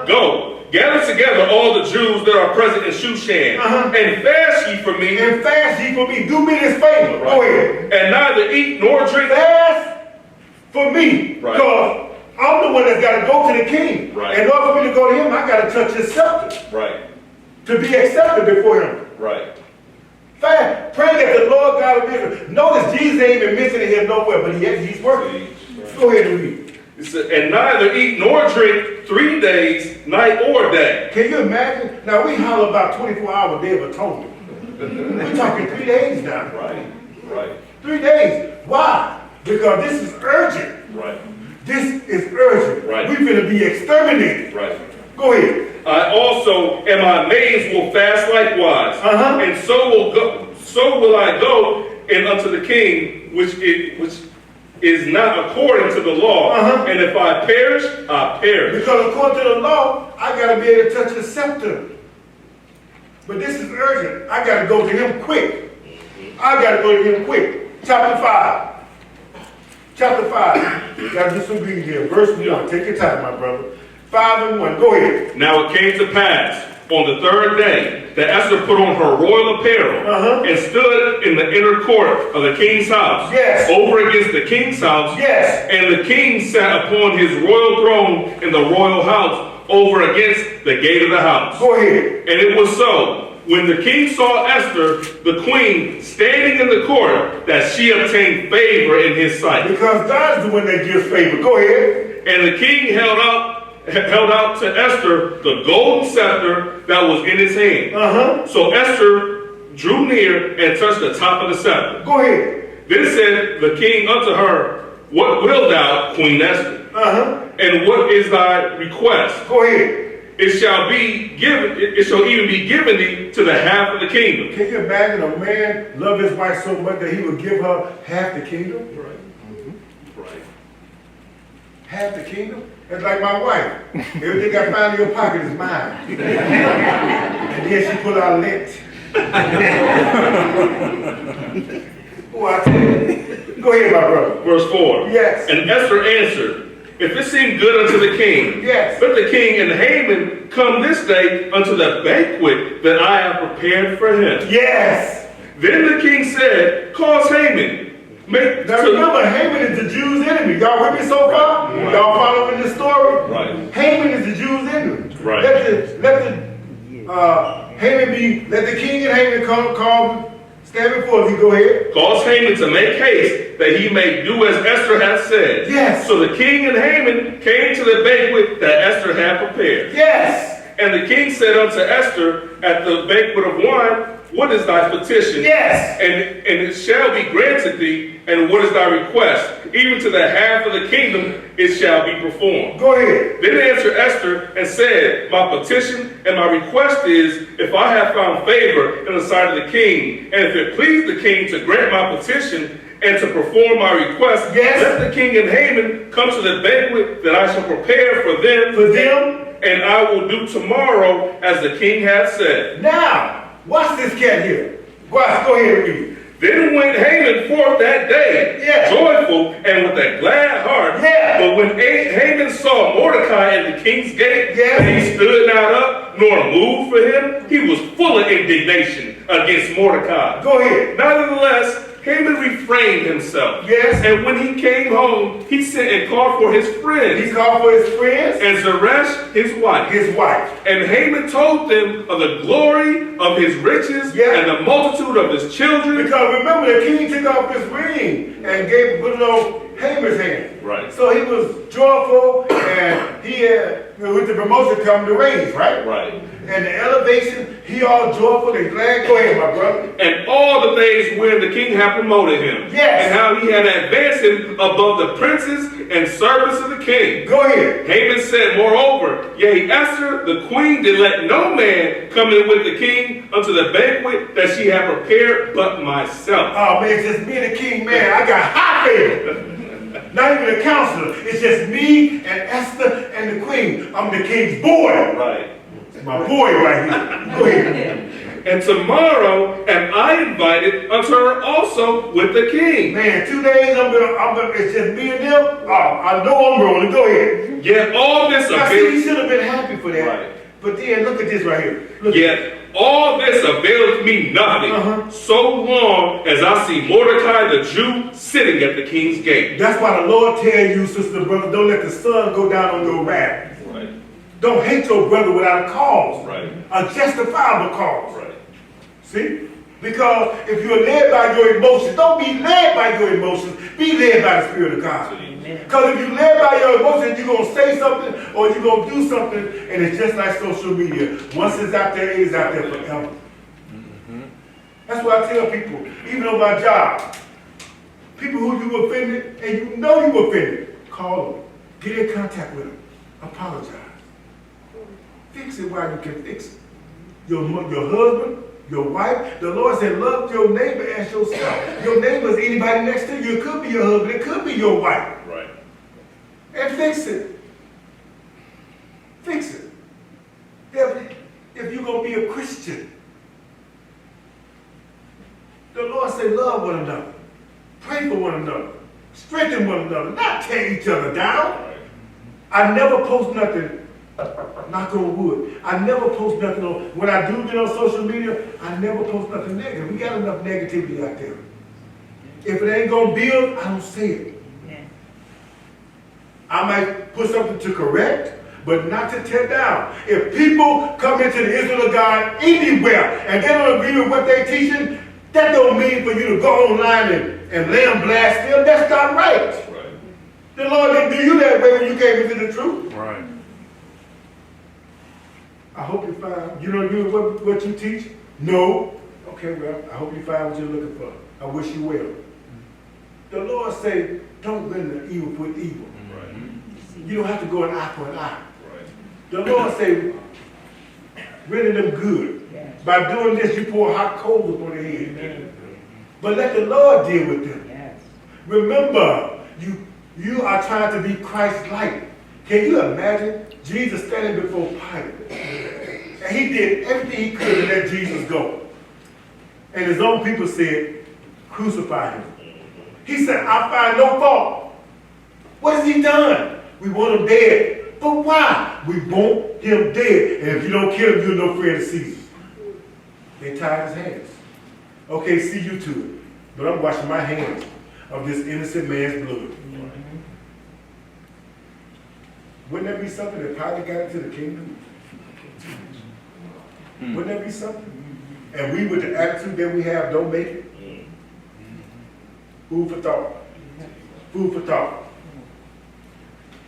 Go, gather together all the Jews that are present in Shushan, and fast ye for me. And fast ye for me. Do me this favor. Right. Go ahead. And neither eat nor drink. Fast for me. Right. Because I'm the one that's got to go to the king. Right. In order for me to go to him, I got to touch his scepter. Right. To be accepted before him. Right. Fast. Pray that the Lord God of Israel. Notice Jesus ain't even mentioning him nowhere, but he's working. Right. Go ahead and read. It said, and neither eat nor drink 3 days, night or day. Can you imagine? Now we holler about 24-hour day of atonement. We're talking 3 days now. Right. 3 days. Why? Because this is urgent. Right. This is urgent. Right. We're going to be exterminated. Right. Go ahead. I also and my maids will fast likewise, and so will I go and unto the king, which is not according to the law. And if I perish, I perish. Because according to the law, I got to be able to touch the scepter. But this is urgent. I got to go to him quick. Chapter 5. Chapter 5. You got to do some reading here. Verse 1. Take your time, my brother. 5 and 1. Go ahead. Now it came to pass on the 3rd day that Esther put on her royal apparel and stood in the inner court of the king's house, over against the king's house. And the king sat upon his royal throne in the royal house, over against the gate of the house. Go ahead. And it was so, when the king saw Esther, the queen, standing in the court, that she obtained favor in his sight. Because God's the one that gives favor. Go ahead. And the king held out to Esther the golden scepter that was in his hand. So Esther drew near and touched the top of the scepter. Go ahead. Then said the king unto her, what wilt thou, Queen Esther? And what is thy request? Go ahead. It shall even be given thee to the half of the kingdom. Can you imagine a man love his wife so much that he would give her half the kingdom? Right. Right. Half the kingdom? It's like my wife. Everything I find in your pocket is mine. And then she pull out lint. Oh, I tell you. Go ahead, my brother. Verse 4. Yes. And Esther answered, if it seem good unto the king, yes, let the king and Haman come this day unto the banquet that I have prepared for him. Yes. Then the king said, cause Haman. Now remember, Haman is the Jews' enemy. Y'all with me so far? Right. Y'all following this story? Right. Haman is the Jews' enemy. Right. Let the king and Haman come stand before thee. Go ahead. Cause Haman to make haste that he may do as Esther hath said. Yes. So the king and Haman came to the banquet that Esther had prepared. Yes. And the king said unto Esther at the banquet of wine, what is thy petition? Yes. And it shall be granted thee. And what is thy request? Even to the half of the kingdom it shall be performed. Go ahead. Then answered Esther and said, my petition and my request is, if I have found favor in the sight of the king, and if it please the king to grant my petition and to perform my request, yes, let the king and Haman come to the banquet that I shall prepare for them. And I will do tomorrow as the king hath said. Now, watch this cat here. Watch, go ahead and read. Then went Haman forth that day, joyful and with a glad heart. But when Haman saw Mordecai at the king's gate, and he stood not up, nor moved for him, he was full of indignation against Mordecai. Go ahead. Nevertheless, Haman refrained himself. Yes. And when he came home, he sent and called for his friends. He called for his friends. And Zeresh, his wife. And Haman told them of the glory of his riches and the multitude of his children. Because remember, the king took off his ring and put it on Haman's hand. Right. So he was joyful, and he had, with the promotion come the raise, right? Right. And the elevation, he all joyful and glad. Go ahead, my brother. And all the things where the king had promoted him. Yes. And how he had advanced him above the princes and servants of the king. Go ahead. Haman said, moreover, yea, Esther, the queen, did let no man come in with the king unto the banquet that she had prepared but myself. Oh, man, it's just me and the king, man. I got high favor. Not even a counselor. It's just me and Esther and the queen. I'm the king's boy. Right. My boy right here. Go ahead. And tomorrow am I invited unto her also with the king. Man, 2 days it's just me and them. Oh, I know I'm rolling. Go ahead. Yet all this he should have been happy for that. Right. But then look at this right here. Yet all this availeth me nothing, so long as I see Mordecai the Jew sitting at the king's gate. That's why the Lord tell you, sister, brother, don't let the sun go down on your wrath. Right. Don't hate your brother without a cause. Right. A justifiable cause. Right. See? Because if you're led by your emotions, don't be led by your emotions. Be led by the Spirit of God. Because if you're led by your emotions, you're going to say something or you're going to do something, and it's just like social media. Once it's out there, it is out there forever. That's what I tell people, even on my job. People who you offended, and you know you offended, call them. Get in contact with them. Apologize. Fix it while you can fix it. Your husband, your wife, the Lord said, love your neighbor as yourself. Your neighbor is anybody next to you. It could be your husband. It could be your wife. Right. And fix it. Fix it. If you're going to be a Christian, the Lord said, love one another. Pray for one another. Strengthen one another. Not tear each other down. Right. I never post nothing. Knock on wood. I never post nothing on, when I do get on social media, I never post nothing negative. We got enough negativity out there. If it ain't gonna build, I don't say it. I might put something to correct. but not to tear down. If people come into the Israel of God anywhere and they don't agree with what they're teaching, that don't mean for you to go online and lay them blast them. That's not right. The Lord didn't do you that way when you came into the truth. Right. I hope you find, you don't agree with what you teach? No. Okay, well, I hope you find what you're looking for. I wish you well. The Lord say, don't render evil with evil. Right. You don't have to go an eye for an eye. Right. The Lord say, render them good. Yes. By doing this, you pour hot coals upon their head. Amen. But let the Lord deal with them. Yes. Remember, you are trying to be Christ-like. Can you imagine Jesus standing before Pilate? And he did everything he could to let Jesus go. And his own people said, crucify him. He said, I find no fault. What has he done? We want him dead. But why? We want him dead. And if you don't kill him, you're no friend of Caesar. They tied his hands. Okay, see you to it. But I'm washing my hands of this innocent man's blood. Wouldn't that be something that Pilate got into the kingdom? Wouldn't that be something? And we, with the attitude that we have, don't make it? Food for thought. Food for thought.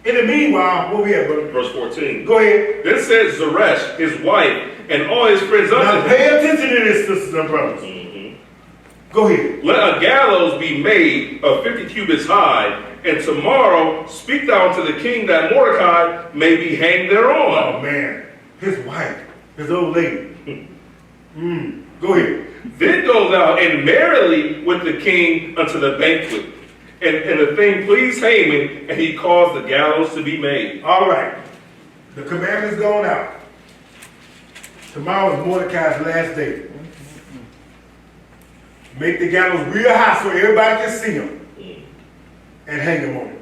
In the meanwhile, what we have, brother? Verse 14. Go ahead. Then said Zeresh, his wife, and all his friends unto now him. Pay attention to this, sisters and brothers. Go ahead. Let a gallows be made of 50 cubits high, and tomorrow speak thou unto the king that Mordecai may be hanged thereon. Oh man, his wife, his old lady. Go ahead. Then go thou and merrily with the king unto the banquet. And the thing pleased Haman, and he caused the gallows to be made. All right. The commandment's going out. Tomorrow is Mordecai's last day. Make the gallows real high so everybody can see him. And hang him on it.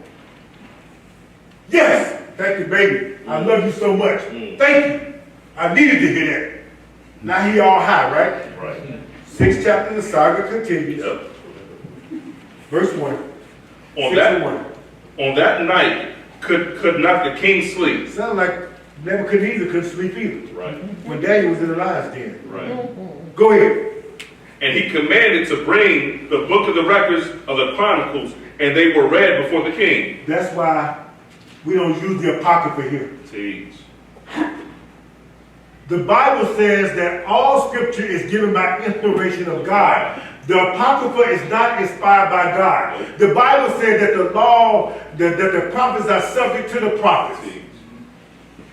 Yes! Thank you, baby. I love you so much. Thank you. I needed to hear that. Now he all high, right? Right. 6th chapter, the saga continues. Yep. Verse 1. On that night, could not the king sleep? Sound like Nebuchadnezzar couldn't sleep either. Right. When Daniel was in the lion's den. Right. Go ahead. And he commanded to bring the book of the records of the Chronicles, and they were read before the king. That's why we don't use the Apocrypha here. Jeez. The Bible says that all scripture is given by inspiration of God. The Apocrypha is not inspired by God. The Bible says that the law, that the prophets are subject to the prophets.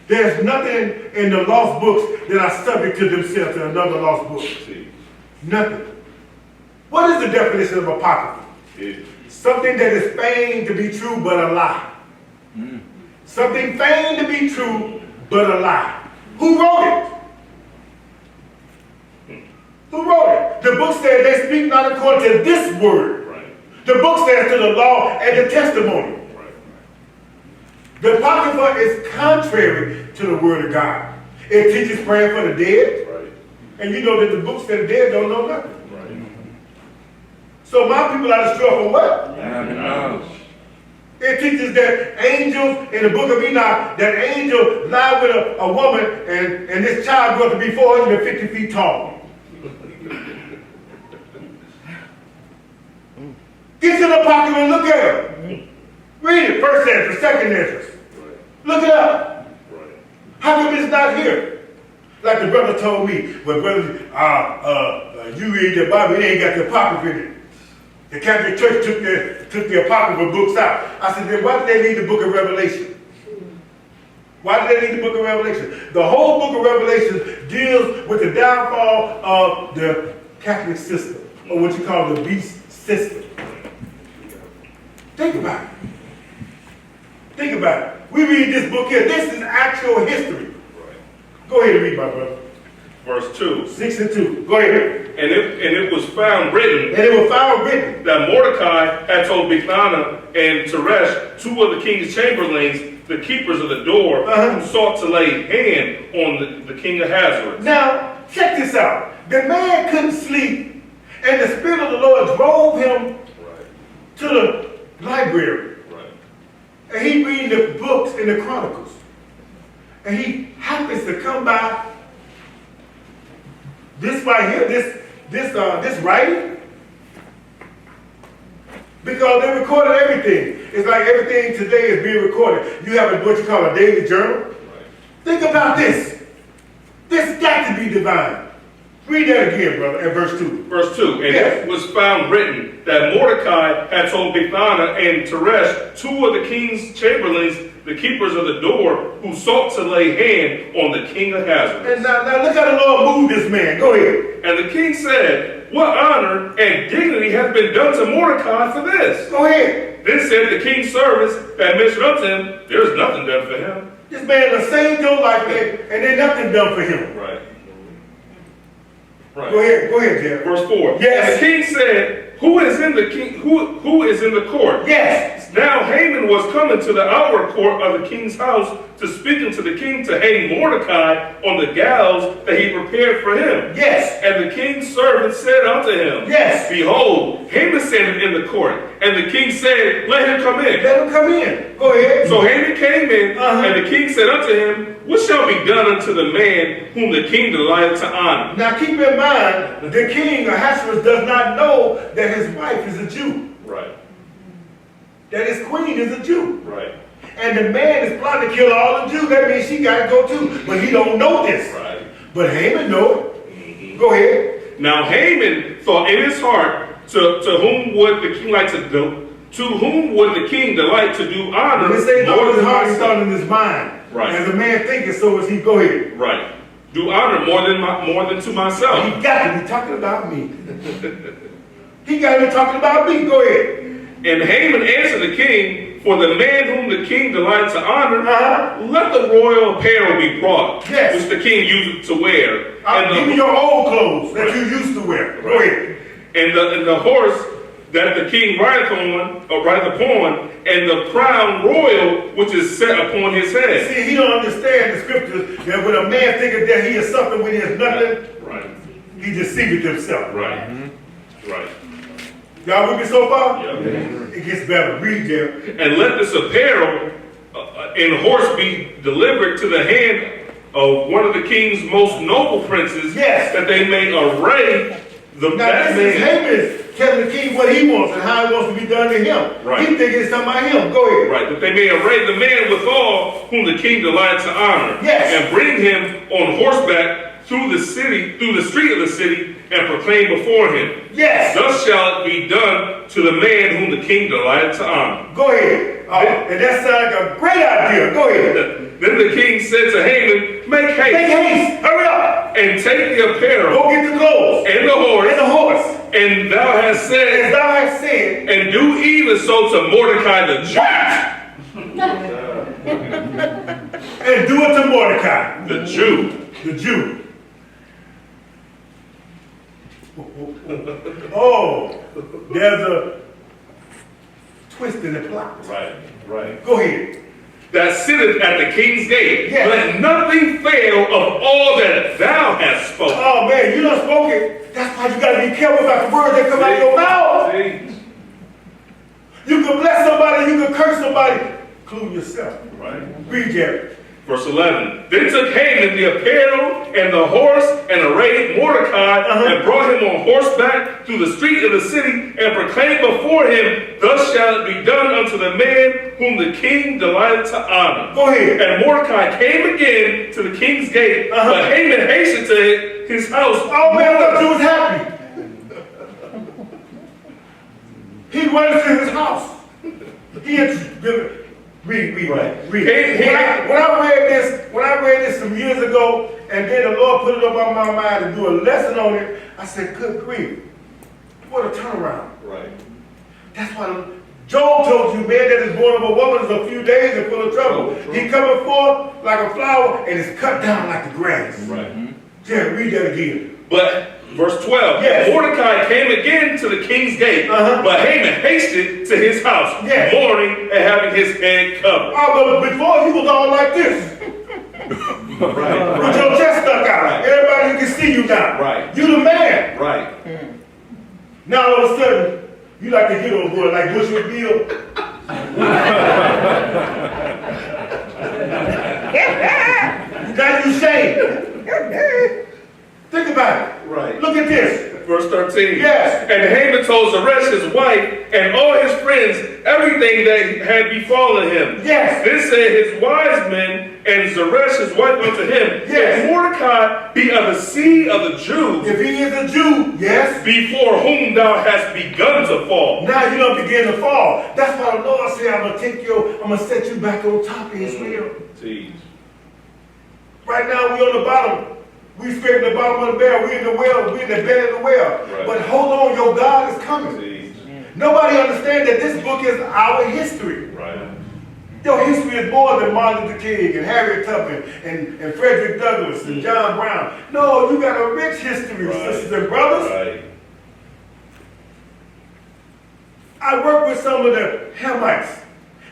There's nothing in the lost books that are subject to themselves in another lost book. Nothing. What is the definition of Apocrypha? Something that is feigned to be true but a lie. Something feigned to be true but a lie. Who wrote it? Who wrote it? The book says they speak not according to this word. Right. The book says to the law and the testimony. Right. The Apocrypha is contrary to the word of God. It teaches praying for the dead. Right. And you know that the book says the dead don't know nothing. Right. So my people are destroyed for what? Yeah. It teaches that angels, in the book of Enoch, that angel lied with a woman and this child grew up to be 450 feet tall. Get to the Apocrypha and look at it. Read it, first Ezra, second Ezra. Look it up. How come it's not here? Like the brother told me, well, brother, you read the Bible, it ain't got the Apocrypha in it. The Catholic Church took the Apocrypha books out. I said, then why did they need the book of Revelation? Why did they need the book of Revelation? The whole book of Revelation deals with the downfall of the Catholic system, or what you call the beast system. Think about it. Think about it. We read this book here. This is actual history. Go ahead and read, my brother. Verse 2. 6 and 2. Go ahead. And it was found written. And it was found written. That Mordecai had told Bigthana and Teresh, two of the king's chamberlains, the keepers of the door, who sought to lay hand on the king of Ahasuerus. Now, check this out. The man couldn't sleep, and the Spirit of the Lord drove him to the library. And he reading the books in the Chronicles. and he happens to come by this right here, this writing, because they recorded everything. It's like everything today is being recorded. You have what you call a daily journal. Right. Think about this. This got to be divine. Read that again, brother, at verse 2. Verse 2. And yes. It was found written that Mordecai had told Bigthana and Teresh, two of the king's chamberlains, the keepers of the door, who sought to lay hand on the king of Ahasuerus. And now look how the Lord moved this man. Go ahead. And the king said, what honor and dignity has been done to Mordecai for this? Go ahead. Then said the king's servants that mentioned unto him, there is nothing done for him. This man done saved your life, and there's nothing done for him. Right. Right. Go ahead, Jeff. Verse 4. Yes. And the king said, who is in the court? Yes. Now Haman was coming to the outer court of the king's house to speak unto the king to hang Mordecai on the gallows that he prepared for him. Yes. And the king's servant said unto him, yes. Behold, Haman standeth in the court. And the king said, let him come in. Let him come in. Go ahead. So Haman came in, and the king said unto him, what shall be done unto the man whom the king delighteth to honor? Now keep in mind, the king Ahasuerus does not know that his wife is a Jew. Right. That his queen is a Jew. Right. And the man is plotting to kill all the Jews. That means she got to go too. But he don't know this. Right. But Haman know it. Go ahead. Now Haman thought in his heart, to whom would the king like to do? To whom would the king delight to do honor? When they say thought in his heart, he myself? thought in his mind. Right. As a man thinketh, so is he. Go ahead. Right. Do honor more than to myself. He got to be talking about me. He got to be talking about me. Go ahead. And Haman answered the king, for the man whom the king delights to honor, let the royal apparel be brought, yes. which the king used to wear. Give me your old clothes that you used to wear. Go ahead. And the horse that the king rideth upon, and the crown royal which is set upon his head. See, he don't understand the scriptures that when a man thinketh that he is something when he is nothing, right. He deceiveth himself. Right. Right. Y'all with me so far? Yep. It gets better. Read there. And let this apparel and horse be delivered to the hand of one of the king's most noble princes, yes. that they may array now that this is man. Haman telling the king what he wants and how it wants to be done to him. Right. He thinking it's something about him. Go ahead. Right, that they may array the man withal whom the king delights to honor, yes. and bring him on horseback through the street of the city, and proclaim before him. Yes. Thus shall it be done to the man whom the king delighted to honor. Go ahead. And that sounds like a great idea. Go ahead. Then the king said to Haman, make haste. Make haste. Hurry up. And take the apparel. Go get the clothes. And the horse. And the horse. And thou hast said. As thou hast said. And do even so to Mordecai the Jew. And do it to Mordecai. The Jew. The Jew. Oh, there's a twist in the plot. Right, right. Go ahead. That sitteth at the king's gate. Yes. Let nothing fail of all that thou hast spoken. Oh man, you done spoke it. That's why you gotta be careful about the words that come out of your mouth. See? You can bless somebody, you can curse somebody, including yourself. Right. Read Jerry. Verse 11. Then took Haman the apparel and the horse and arrayed Mordecai and brought him on horseback through the street of the city and proclaimed before him, thus shall it be done unto the man whom the king delighted to honor. Go ahead. And Mordecai came again to the king's gate, but Haman hastened to his house. Oh man, I thought you was happy. He went to his house. He had read. Right. Read. When I read this some years ago, and then the Lord put it up on my mind to do a lesson on it, I said, good grief. What a turnaround. Right. That's why Job told you, man, that is born of a woman is a few days and full of trouble. He coming forth like a flower and is cut down like the grass. Right. Jerry, read that again. But verse 12, yes. Mordecai came again to the king's gate, but Haman hasted to his house, yes. mourning and having his head covered. Oh, but before he was all like this. Right. With your chest stuck out. Right. Everybody can see you now. Right. You the man. Right. Now all of a sudden, you like to hit on boy like Bushwick Bill. name. Think about it. Right. Look at this. Verse 13. Yes. And Haman told Zeresh his wife and all his friends everything that had befallen him. Yes. Then said his wise men and Zeresh his wife unto him, Yes. If Mordecai be of the seed of the Jews, If he is a Jew, yes. before whom thou hast begun to fall. Now you don't begin to fall. That's why the Lord said, I'm gonna set you back on top of Israel. Jeez. Right now we on the bottom. We scraping the bottom of the barrel. We in the well. We in the belly of the well. Right. But hold on, your God is coming. Jeez. Nobody understands that this book is our history. Right. Your history is more than Martin Luther King and Harriet Tubman and Frederick Douglass and John Brown. No, you got a rich history, Right. sisters and brothers. Right. I work with some of the Hamites,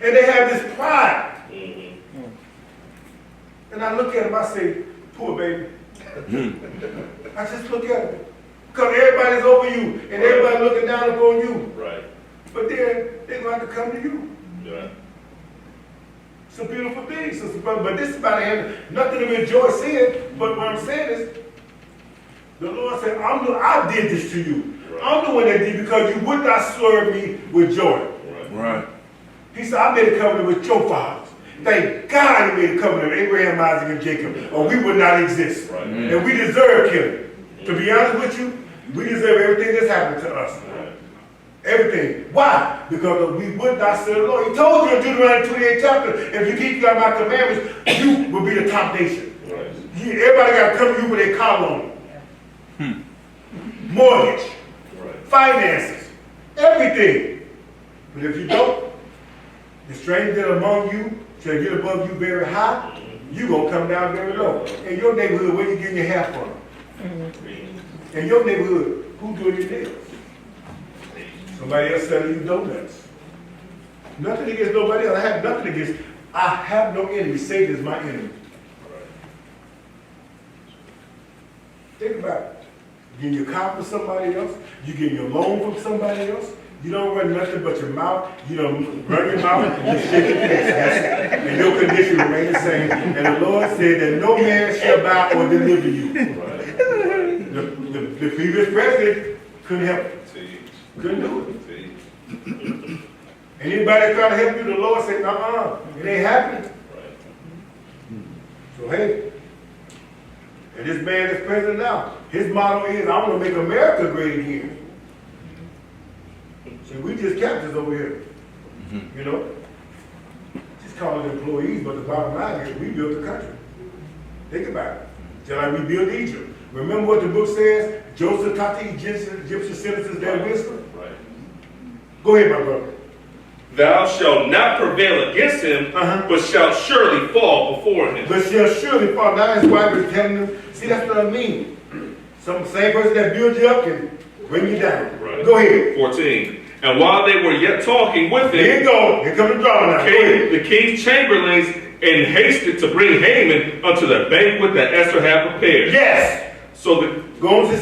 and they have this pride. And I look at them, I say, poor baby. I just look at them. Because everybody's over you, and everybody looking down upon you. Right. But then they're going to have to come to you. Yeah. It's a beautiful thing, sister brother. But this is about to end. Nothing to rejoice in. But what I'm saying is, the Lord said, I did this to you. Right. I'm the one that did because you would not serve me with joy. Right. He said, I made a covenant with your fathers. Thank God he made a covenant with Abraham, Isaac, and Jacob, or we would not exist. Right. And we deserve killing. To be honest with you, we deserve everything that's happened to us. Right. Everything. Why? Because we would not serve the Lord. He told you in Deuteronomy 28 chapter, if you keep my commandments, you will be the top nation. Right. Everybody got to come to you with a car loan. Mortgage. Right. Finances. Everything. But if you don't, the stranger among you shall get above you very high, you going to come down very low. In your neighborhood, where you getting your hair from? In your neighborhood, who doing your nails? Somebody else selling you donuts. Nothing against nobody else. I have nothing against. I have no enemy. Satan is my enemy. Think about it. You getting your car from somebody else. You getting your loan from somebody else. You don't run nothing but your mouth. You don't run your mouth and you shake your fist. And your condition remain the same. And the Lord said that no man shall buy or deliver you. The previous president couldn't help it. Couldn't do it. Anybody try to help you, the Lord said, it ain't happening. So hey, and this man is president now. His motto is, I want to make America great again. And we just captors over here. You know? Just call it employees, but the bottom line is we built the country. Think about it. Just like we built Egypt. Remember what the book says? Joseph taught the Egyptian citizens their wisdom. Right. Go ahead, my brother. Thou shalt not prevail against him, but shalt surely fall before him. But shall surely fall. Now his wife is telling him, see, that's what I mean. Some same person that builds you up can bring you down. Right. Go ahead. 14. And while they were yet talking with him, Here you go. Here comes the drama now. came the king's chamberlains and hasted to bring Haman unto the banquet that Esther had prepared. Yes. So the Go on to the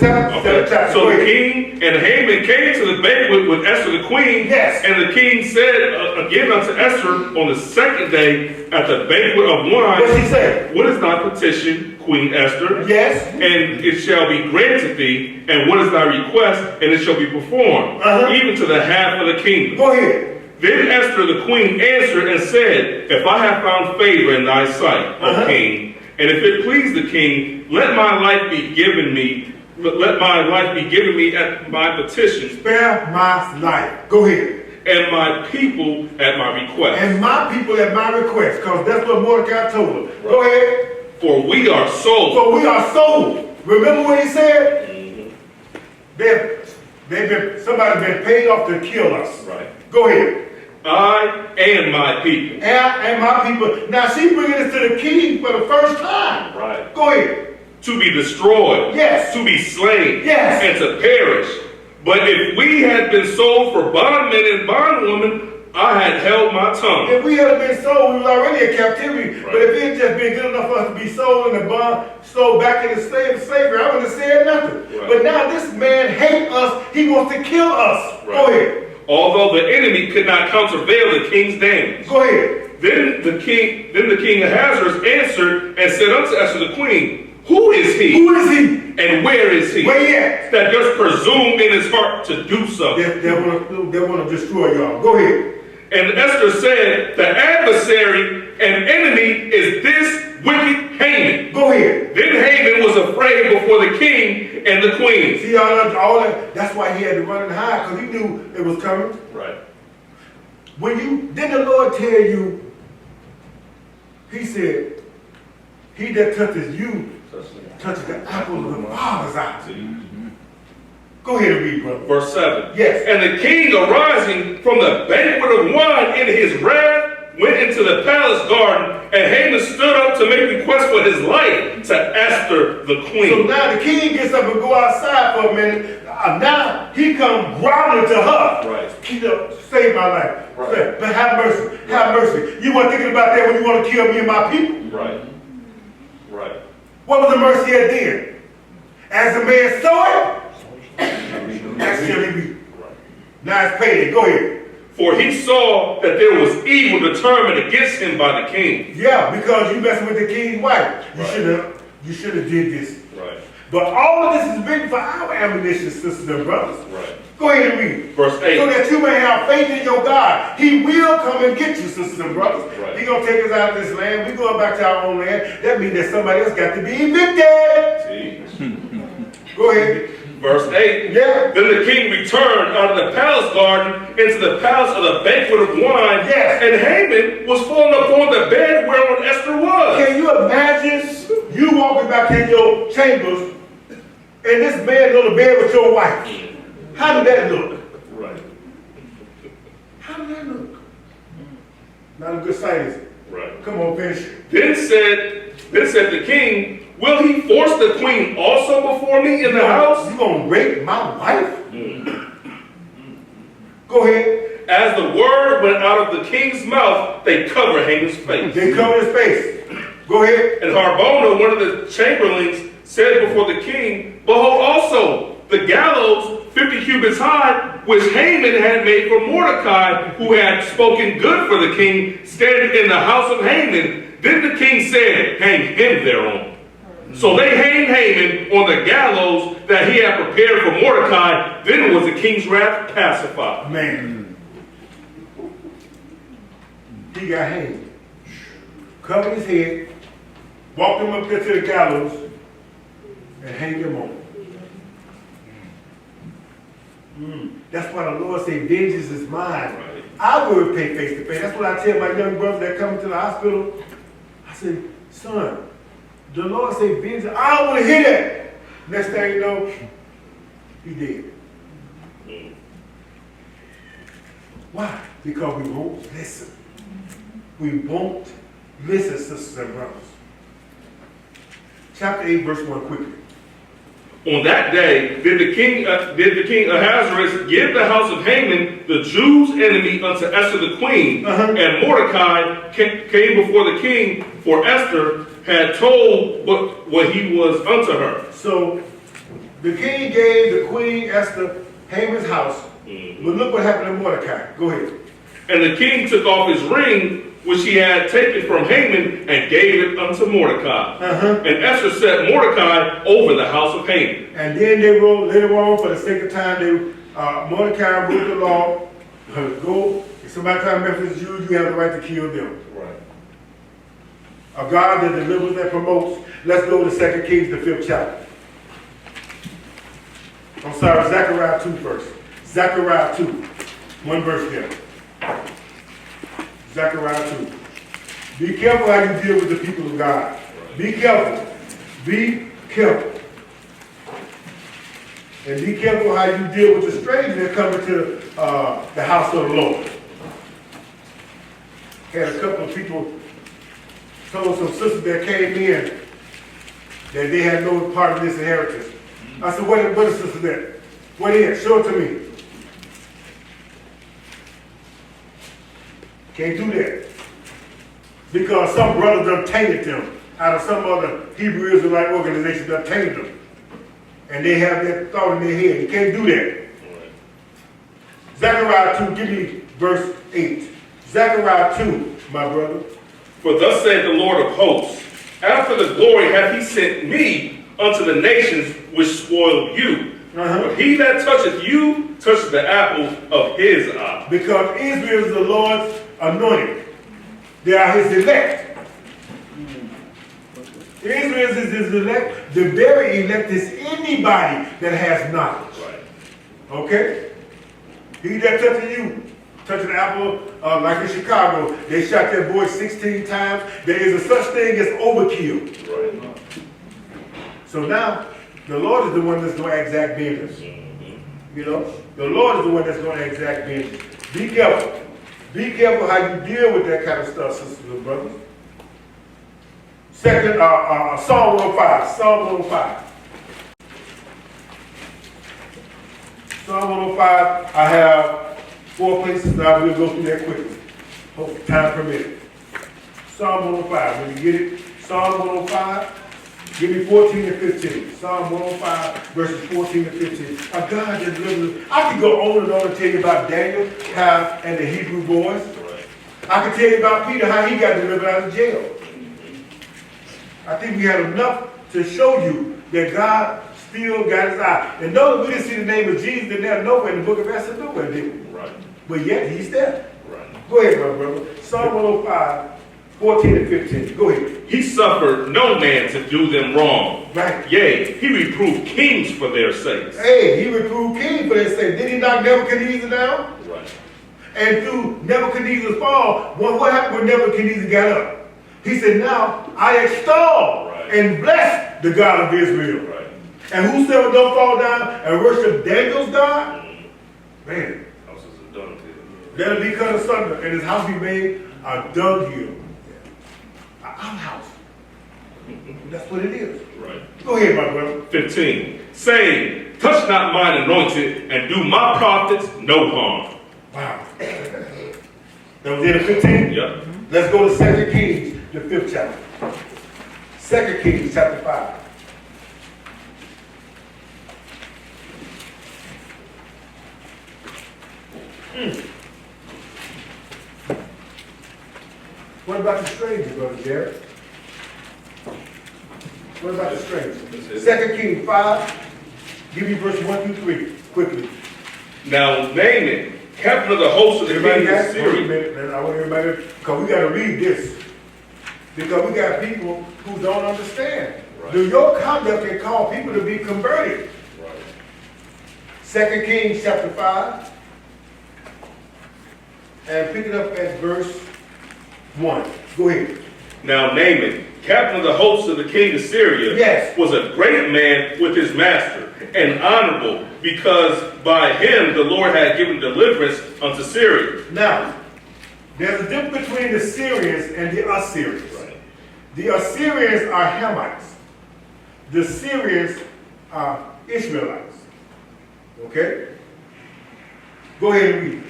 chapter. So the king and Haman came to the banquet with Esther the queen. Yes. And the king said again unto Esther on the second day at the banquet of wine, What's he say? What is thy petition, Queen Esther? Yes. And it shall be granted thee. And what is thy request? And it shall be performed, even to the half of the kingdom. Go ahead. Then Esther the queen answered and said, If I have found favor in thy sight, O king, and if it please the king, let my life be given me. Let my life be given me at my petition. Spare my life. Go ahead. And my people at my request. And my people at my request, because that's what Mordecai told them. Right. Go ahead. For we are sold. For we are sold. Remember what he said? Somebody's been paid off to kill us. Right. Go ahead. I and my people. And my people. Now she's bringing this to the king for the first time. Right. Go ahead. To be destroyed. Yes. To be slain. Yes. And to perish. But if we had been sold for bondmen and bondwomen, I had held my tongue. If we had been sold, we was already in captivity. Right. But if it had just been good enough for us to be sold in the bond, sold back into slavery, I wouldn't have said nothing. Right. But now this man hates us. He wants to kill us. Right. Go ahead. Although the enemy could not countervail the king's damage. Go ahead. Then the king Ahasuerus answered and said unto Esther the queen, Who is he? Who is he? And where is he? Where he at? That does presume in his heart to do something. They want to destroy y'all. Go ahead. And Esther said, The adversary and enemy is this wicked Haman. Go ahead. Then Haman was afraid before the king and the queen. See all that? That's why he had to run and hide, because he knew it was coming. Right. Didn't the Lord tell you, he said, he that touches you, touches the apple of the Father's eye. Go ahead and read, brother. Verse 7. Yes. And the king arising from the banquet of wine in his wrath went into the palace garden, and Haman stood up to make request for his life to Esther the queen. So now the king gets up and go outside for a minute. Now he come growling to her. Right. Keep up, save my life. Right. But have mercy, have mercy. You weren't thinking about that when you want to kill me and my people. Right. Right. What was the mercy at then? As the man saw it, that's shall he be. Now it's payday. Go ahead. For he saw that there was evil determined against him by the king. Yeah, because you messing with the king's wife. Right. You should have did this. Right. But all of this is written for our ammunition, sisters and brothers. Right. Go ahead and read. Verse 8. So that you may have faith in your God. He will come and get you, sisters and brothers. Right. He's going to take us out of this land. We're going back to our own land. That means that somebody else got to be evicted. See? Go ahead. Verse 8. Yeah. Then the king returned out of the palace garden into the palace of the banquet of wine. Yes. And Haman was fallen upon the bed whereon Esther was. Can you imagine you walking back in your chambers and this man on the bed with your wife? How did that look? Right. How did that look? Not a good sight, is it? Right. Come on, finish it. Then said the king, Will he force the queen also before me in the house? You gonna rape my wife? Go ahead. As the word went out of the king's mouth, they covered Haman's face. They cover his face. Go ahead. And Harbona, one of the chamberlains, said before the king, Behold also the gallows 50 cubits high, which Haman had made for Mordecai, who had spoken good for the king, standing in the house of Haman. Then the king said, Hang him thereon. So they hanged Haman on the gallows that he had prepared for Mordecai. Then was the king's wrath pacified. Man. He got hanged. Covered his head, walked him up there to the gallows, and hanged him on. That's why the Lord said, vengeance is mine. Right. I will repay face to face. That's what I tell my young brothers that come to the hospital. I say, son, the Lord said, vengeance. I don't want to hear that. Next thing you know, he did. Why? Because we won't listen. We won't listen, sisters and brothers. Chapter 8, verse 1, quickly. On that day did the king Ahasuerus give the house of Haman, the Jews' enemy, unto Esther the queen. And Mordecai came before the king, for Esther had told what he was unto her. So the king gave the queen Esther Haman's house. But look what happened to Mordecai. Go ahead. And the king took off his ring, which he had taken from Haman, and gave it unto Mordecai. And Esther set Mordecai over the house of Haman. And then they wrote, later on, for the sake of time, Mordecai wrote the law. Go, if somebody tries to mess with you, you have the right to kill them. Right. A God that delivers and promotes. Let's go to 2 Kings, the 5th chapter. I'm sorry, Zechariah 2 first. Zechariah 2. One verse there. Zechariah 2. Be careful how you deal with the people of God. Be careful. Be careful. And be careful how you deal with the stranger that come into the house of the Lord. Had a couple of people told some sisters that came in that they had no part of this inheritance. I said, what is sister that? What is it? Show it to me. Can't do that. Because some brothers done tainted them out of some other Hebrew Israelite organization that tainted them. And they have that thought in their head. You can't do that. Right. Zechariah 2, give me verse 8. Zechariah 2, my brother. For thus saith the Lord of hosts, after the glory hath he sent me unto the nations which spoiled you. But he that toucheth you toucheth the apple of his eye. Because Israel is the Lord's anointed. They are his elect. Israel is his elect. The very elect is anybody that has knowledge. Right. Okay? He that touching you, touching the apple, like in Chicago, they shot their boy 16 times. There is a such thing as overkill. Right. So now, the Lord is the one that's going to exact vengeance. You know? The Lord is the one that's going to exact vengeance. Be careful. Be careful how you deal with that kind of stuff, sisters and brothers. Second, Psalm 105. Psalm 105. Psalm 105, I have 4 places now. We'll go through that quickly. Hope time permitted. Psalm 105. When you get it, Psalm 105. Give me 14 and 15. Psalm 105, verses 14 and 15. A God that delivers. I can go on and tell you about Daniel, how, and the Hebrew boys. I can tell you about Peter, how he got delivered out of jail. I think we had enough to show you that God still got his eye. And notice we didn't see the name of Jesus in there nowhere in the book of Esther, nowhere, did we? Right. But yet he's there. Right. Go ahead, my brother. Psalm 105. 14 and 15. Go ahead. He suffered no man to do them wrong. Right. Yea, he reproved kings for their sakes. Hey, he reproved kings for their sakes. Did he knock Nebuchadnezzar down? Right. And through Nebuchadnezzar's fall, what happened when Nebuchadnezzar got up? He said, now I extol and bless the God of Israel. Right. And whosoever don't fall down and worship Daniel's God, man, Houses are done to. that'll be cut asunder, and his house be made a dunghill. Outhouse. That's what it is. Right. Go ahead, my brother. 15. Saying, touch not mine anointed, and do my prophets no harm. Wow. That was in the 15? Yep. Let's go to 2 Kings, the 5th chapter. 2 Kings, chapter 5. What about the stranger, Brother Jared? What about the stranger? 2 Kings 5. Give me verse 1 through 3, quickly. Now Naaman, captain of the host of the king of Syria. I want everybody, because we got to read this. Because we got people who don't understand. Right. Your conduct can cause people to be converted. Right. 2 Kings chapter 5. And pick it up at verse 1. Go ahead. Now Naaman, captain of the host of the king of Syria, yes, was a great man with his master, and honorable, because by him the Lord had given deliverance unto Syria. Now, there's a difference between the Syrians and the Assyrians. Right. The Assyrians are Hamites. The Syrians are Ishmaelites. Okay? Go ahead and read.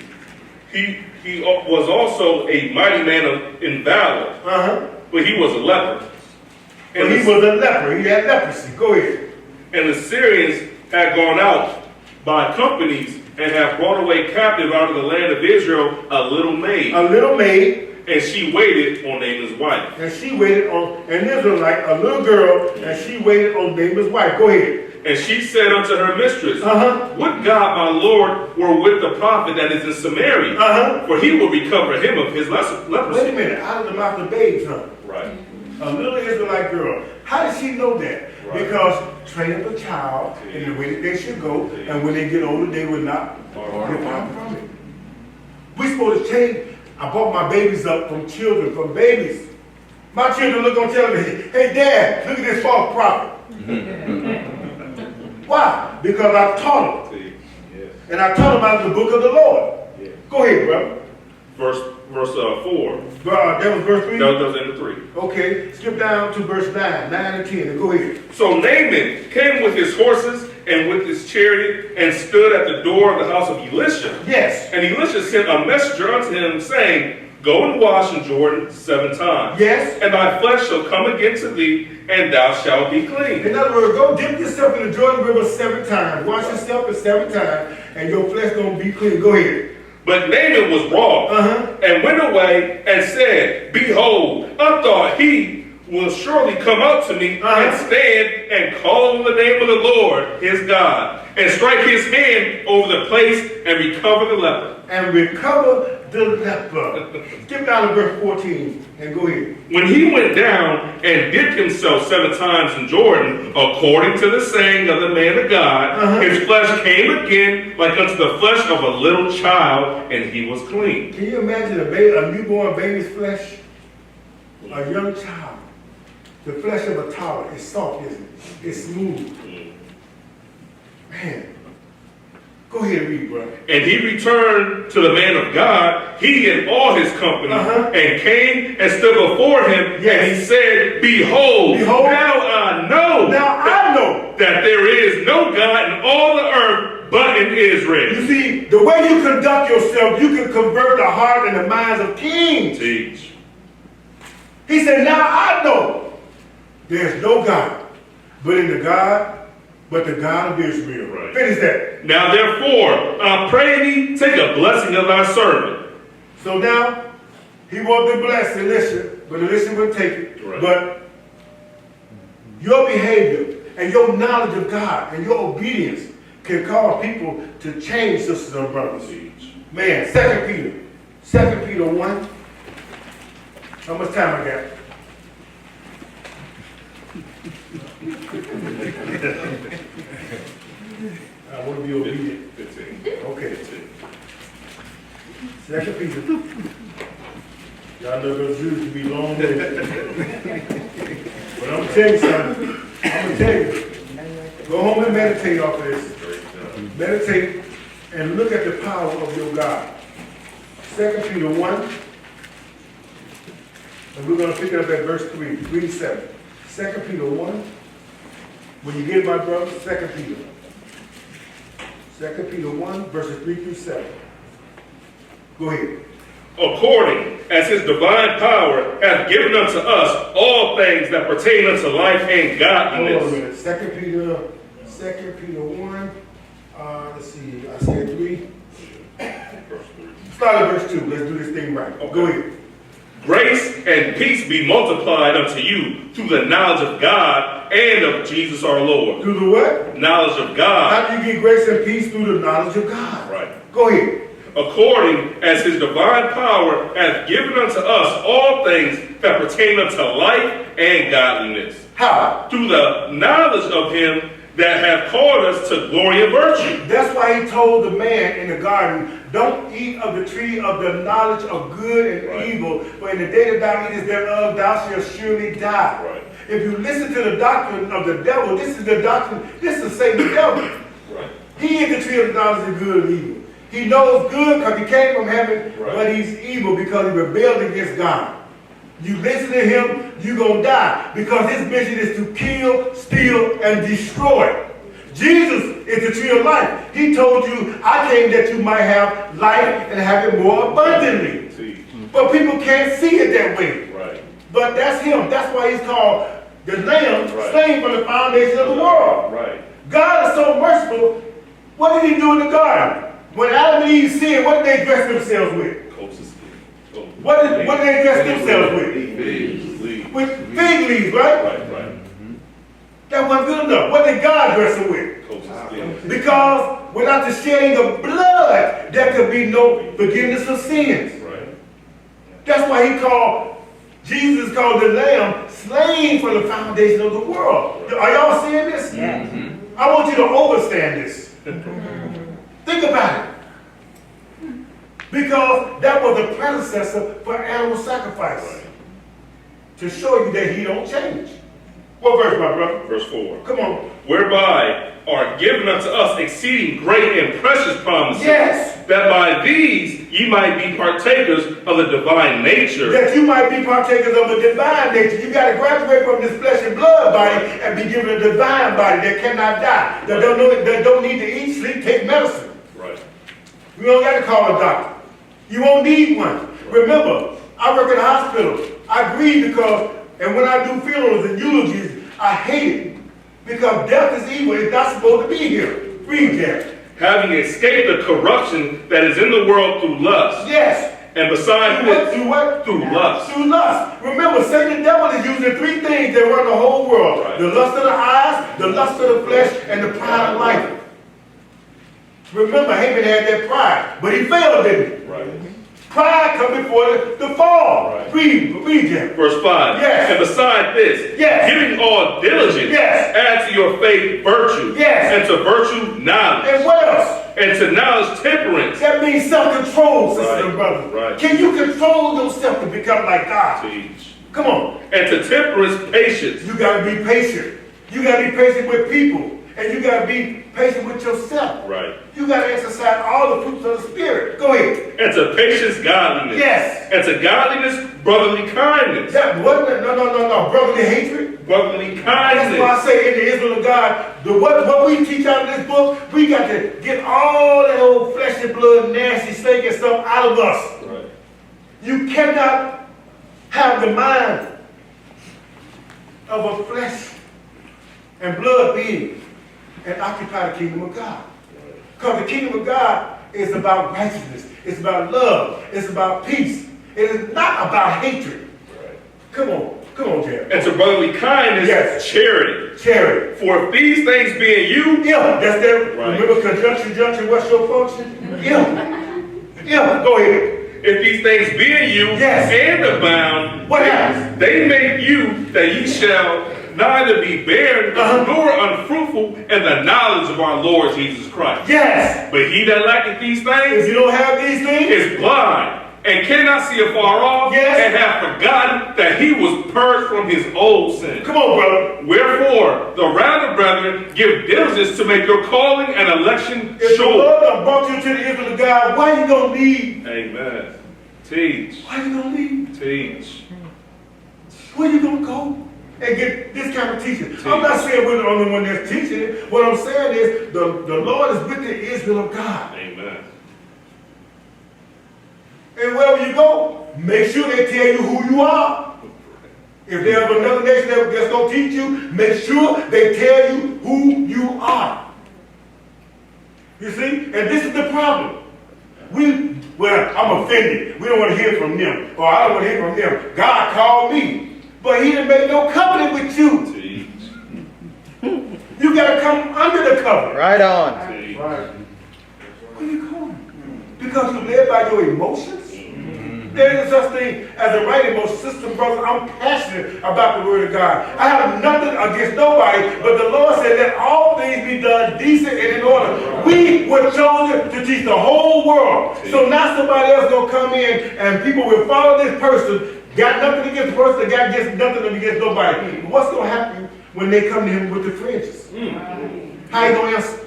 He was also a mighty man in valor, but he was a leper. And he was a leper. He had leprosy. Go ahead. And the Syrians had gone out by companies and have brought away captive out of the land of Israel a little maid. A little maid. And she waited on Naaman's wife. And she waited on an Israelite, a little girl, and she waited on Naaman's wife. Go ahead. And she said unto her mistress, Would God my Lord were with the prophet that is in Samaria, for he will recover him of his leprosy. Wait a minute, out of the mouth of babes, huh? Right. A little Israelite girl. How did she know that? Right. Because train up a child in the way that they should go, and when they get older, they will not depart from it. We're supposed to change. I brought my babies up from children, from babies. My children look on television, hey Dad, look at this false prophet. Why? Because I taught them. And I taught them out of the book of the Lord. Go ahead, brother. Verse 4. That was verse 3? That was in the 3. Okay, skip down to verse 9 and 10, and go ahead. So Naaman came with his horses and with his chariot and stood at the door of the house of Elisha. Yes. And Elisha sent a messenger unto him, saying, Go and wash in Jordan 7 times. Yes. And thy flesh shall come again to thee, and thou shalt be clean. In other words, go dip yourself in the Jordan River 7 times. Wash yourself 7 times, and your flesh gonna be clean. Go ahead. But Naaman was wroth, and went away and said, Behold, I thought he will surely come up to me and stand and call on the name of the Lord his God, and strike his hand over the place and recover the leper. And recover the leper. Skip down to verse 14 and go ahead. When he went down and dipped himself 7 times in Jordan, according to the saying of the man of God, his flesh came again like unto the flesh of a little child, and he was clean. Can you imagine a newborn baby's flesh? A young child. The flesh of a toddler is soft, isn't it? It's smooth. Man. Go ahead and read, brother. And he returned to the man of God, he and all his company, and came and stood before him, and he said, Behold, now I know that there is no God in all the earth but in Israel. You see, the way you conduct yourself, you can convert the heart and the minds of kings. Teach. He said, now I know there's no God but in the God of Israel. Right. Finish that. Now therefore, I pray thee, take a blessing of thy servant. So now, he wants to bless Elisha, but Elisha wouldn't take it. Right. But your behavior and your knowledge of God and your obedience can cause people to change, sisters and brothers. Man, 2 Peter 1. How much time I got? I want to be obedient. 15. Okay. 2 Peter. Y'all know those Jews can be long days. But I'm going to tell you something. I'm going to tell you. Go home and meditate off of this. Meditate and look at the power of your God. 2 Peter 1. And we're going to pick it up at verse 3. Read 7. 2 Peter 1. When you get it, my brother, 2 Peter. 2 Peter 1, verses 3 through 7. Go ahead. According as his divine power hath given unto us all things that pertain unto life and godliness. Hold on a minute. 2 Peter 1. Let's see. I said 3. Start at verse 2. Let's do this thing right. Okay. Go ahead. Grace and peace be multiplied unto you through the knowledge of God and of Jesus our Lord. Through the what? Knowledge of God. How do you get grace and peace? Through the knowledge of God. Right. Go ahead. According as his divine power hath given unto us all things that pertain unto life and godliness. How? Through the knowledge of him that hath called us to glory and virtue. That's why he told the man in the garden, don't eat of the tree of the knowledge of good and evil, for in the day that thou eatest thereof, thou shalt surely die. Right. If you listen to the doctrine of the devil, this is the doctrine, this is Satan's devil. Right. He is the tree of the knowledge of good and evil. He knows good because he came from heaven, but he's evil because he rebelled against God. You listen to him, you're going to die, because his mission is to kill, steal, and destroy. Jesus is the tree of life. He told you, I came that you might have life and have it more abundantly. But people can't see it that way. Right. But that's him. That's why he's called the Lamb, slain from the foundation of the world. Right. God is so merciful. What did he do in the garden? When Adam and Eve sinned, what did they dress themselves with? What did they dress themselves with? Leaves. With fig leaves, right? Right. That wasn't good enough. What did God dress them with? Because without the shedding of blood, there could be no forgiveness of sins. Right. That's why Jesus is called the Lamb, slain for the foundation of the world. Are y'all seeing this? Yeah. I want you to understand this. Think about it. Because that was the predecessor for animal sacrifice. Right. To show you that he don't change. What verse, my brother? Verse 4. Come on. Whereby are given unto us exceeding great and precious promises. Yes. That by these ye might be partakers of the divine nature. That you might be partakers of the divine nature. You got to graduate from this flesh and blood body and be given a divine body that cannot die. That don't need to eat, sleep, take medicine. Right. You don't got to call a doctor. You won't need one. Remember, I work in a hospital. I grieve because, and when I do funerals and eulogies, I hate it. Because death is evil. It's not supposed to be here. Read that. having escaped the corruption that is in the world through lust. Yes. And besides this, through what? Through lust. Through lust. Remember, Satan the devil is using three things that run the whole world. Right. The lust of the eyes, the lust of the flesh, and the pride of life. Remember, Haman had that pride, but he failed, didn't he? Right. Pride comes before the fall. Right. Read Jim. Verse 5. Yes. And beside this, yes, giving all diligence, yes, add to your faith virtue, yes, and to virtue knowledge, and what else? And to knowledge temperance. That means self-control, sisters Right. and brothers. Right. Can you control yourself to become like God? Teach. Come on. And to temperance, patience. You got to be patient. You got to be patient with people. And you got to be patient with yourself. Right. You got to exercise all the fruits of the Spirit. Go ahead. And to patience, godliness. Yes. And to godliness, brotherly kindness. That wasn't no. Brotherly hatred. Brotherly kindness. That's why I say in the Israel of God, what we teach out of this book, we got to get all that old flesh and blood, nasty, stinking stuff out of us. Right. You cannot have the mind of a flesh and blood being and occupy the kingdom of God. Because the kingdom of God is about righteousness. It's about love. It's about peace. It is not about hatred. Right. Come on, Jerry. And to brotherly kindness, yes, charity. Charity. For if these things be in you, yeah, that's that. Right. Remember conjunction, what's your function? Yeah, go ahead. If these things be in you, yes, and abound, what happens? They make you that ye shall neither be barren nor unfruitful in the knowledge of our Lord Jesus Christ. Yes. But he that lacketh these things, if you don't have these things, is blind and cannot see afar off, yes, and have forgotten that he was purged from his old sin. Come on, brother. Wherefore, the rather, brethren, give diligence to make your calling and election if sure. the Lord done brought you to the Israel of God, why you gonna leave? Amen. Teach. Why you gonna leave? Teach. Where you gonna go and get this kind of teaching? I'm not saying we're the only one that's teaching it. What I'm saying is the Lord is with the Israel of God. Amen. And wherever you go, make sure they tell you who you are. If there's another nation that's going to teach you, make sure they tell you who you are. You see? And this is the problem. I'm offended. We don't want to hear from them. Or I don't want to hear from them. God called me. But he didn't make no covenant with you. Teach. You got to come under the covenant. Right on. Teach. Right. Where you going? Because you're led by your emotions? There is such thing as a right emotion. Sister, brother, I'm passionate about the word of God. I have nothing against nobody, but the Lord said that all things be done decent and in order. We were chosen to teach the whole world. So now somebody else going to come in and people will follow this person, got nothing against the person, got nothing against nobody. What's going to happen when they come to him with the fringes? How you going to answer?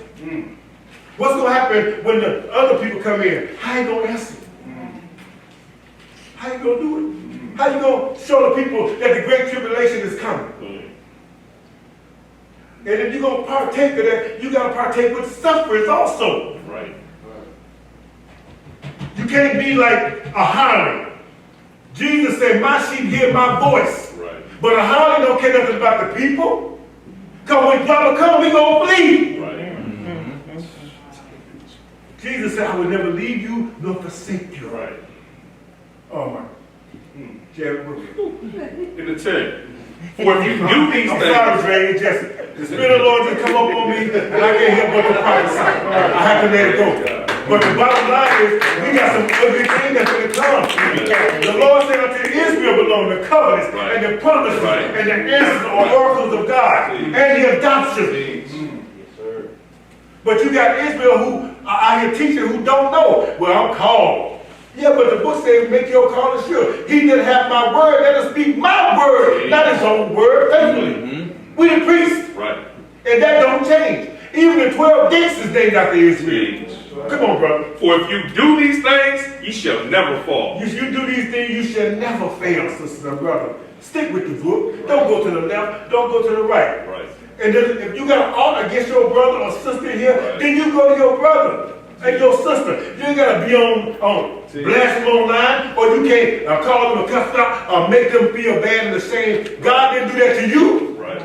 What's going to happen when the other people come in? How you going to answer? How you going to do it? How you going to show the people that the great tribulation is coming? And if you're going to partake of that, you got to partake with sufferers also. Right. You can't be like a hireling. Jesus said, my sheep hear my voice. Right. But a hireling don't care nothing about the people. Because when trouble comes, we going to flee. Right. Jesus said, I will never leave you nor forsake you. Right. Oh my. Jerry, In the 10. For if you do these I'm things. sorry, Dre, it's just the Spirit of the Lord just come up on me and I can't help but to prophesy. I have to let it go. But the bottom line is, we got some ugly things that's going to come. The Lord said unto Israel belong the covenants and the promises and the answers or oracles of God and the adoption. But you got Israel who are here teaching who don't know. Well, I'm called. Yeah, but the book says make your calling sure. He didn't have my word, let us speak my word, not his own word, faithfully. We the priests. Right. And that don't change. Even the 12 gates is named after Israel. Come on, brother. For if you do these things, ye shall never fall. If you do these things, you shall never fail, sister and brother. Stick with the book. Don't go to the left. Don't go to the right. Right. And then if you got an ought against your brother or sister here, then you go to your brother and your sister. You ain't got to be on blast them online, or you can't call them a cuss out or make them feel bad and ashamed. God didn't do that to you. Right.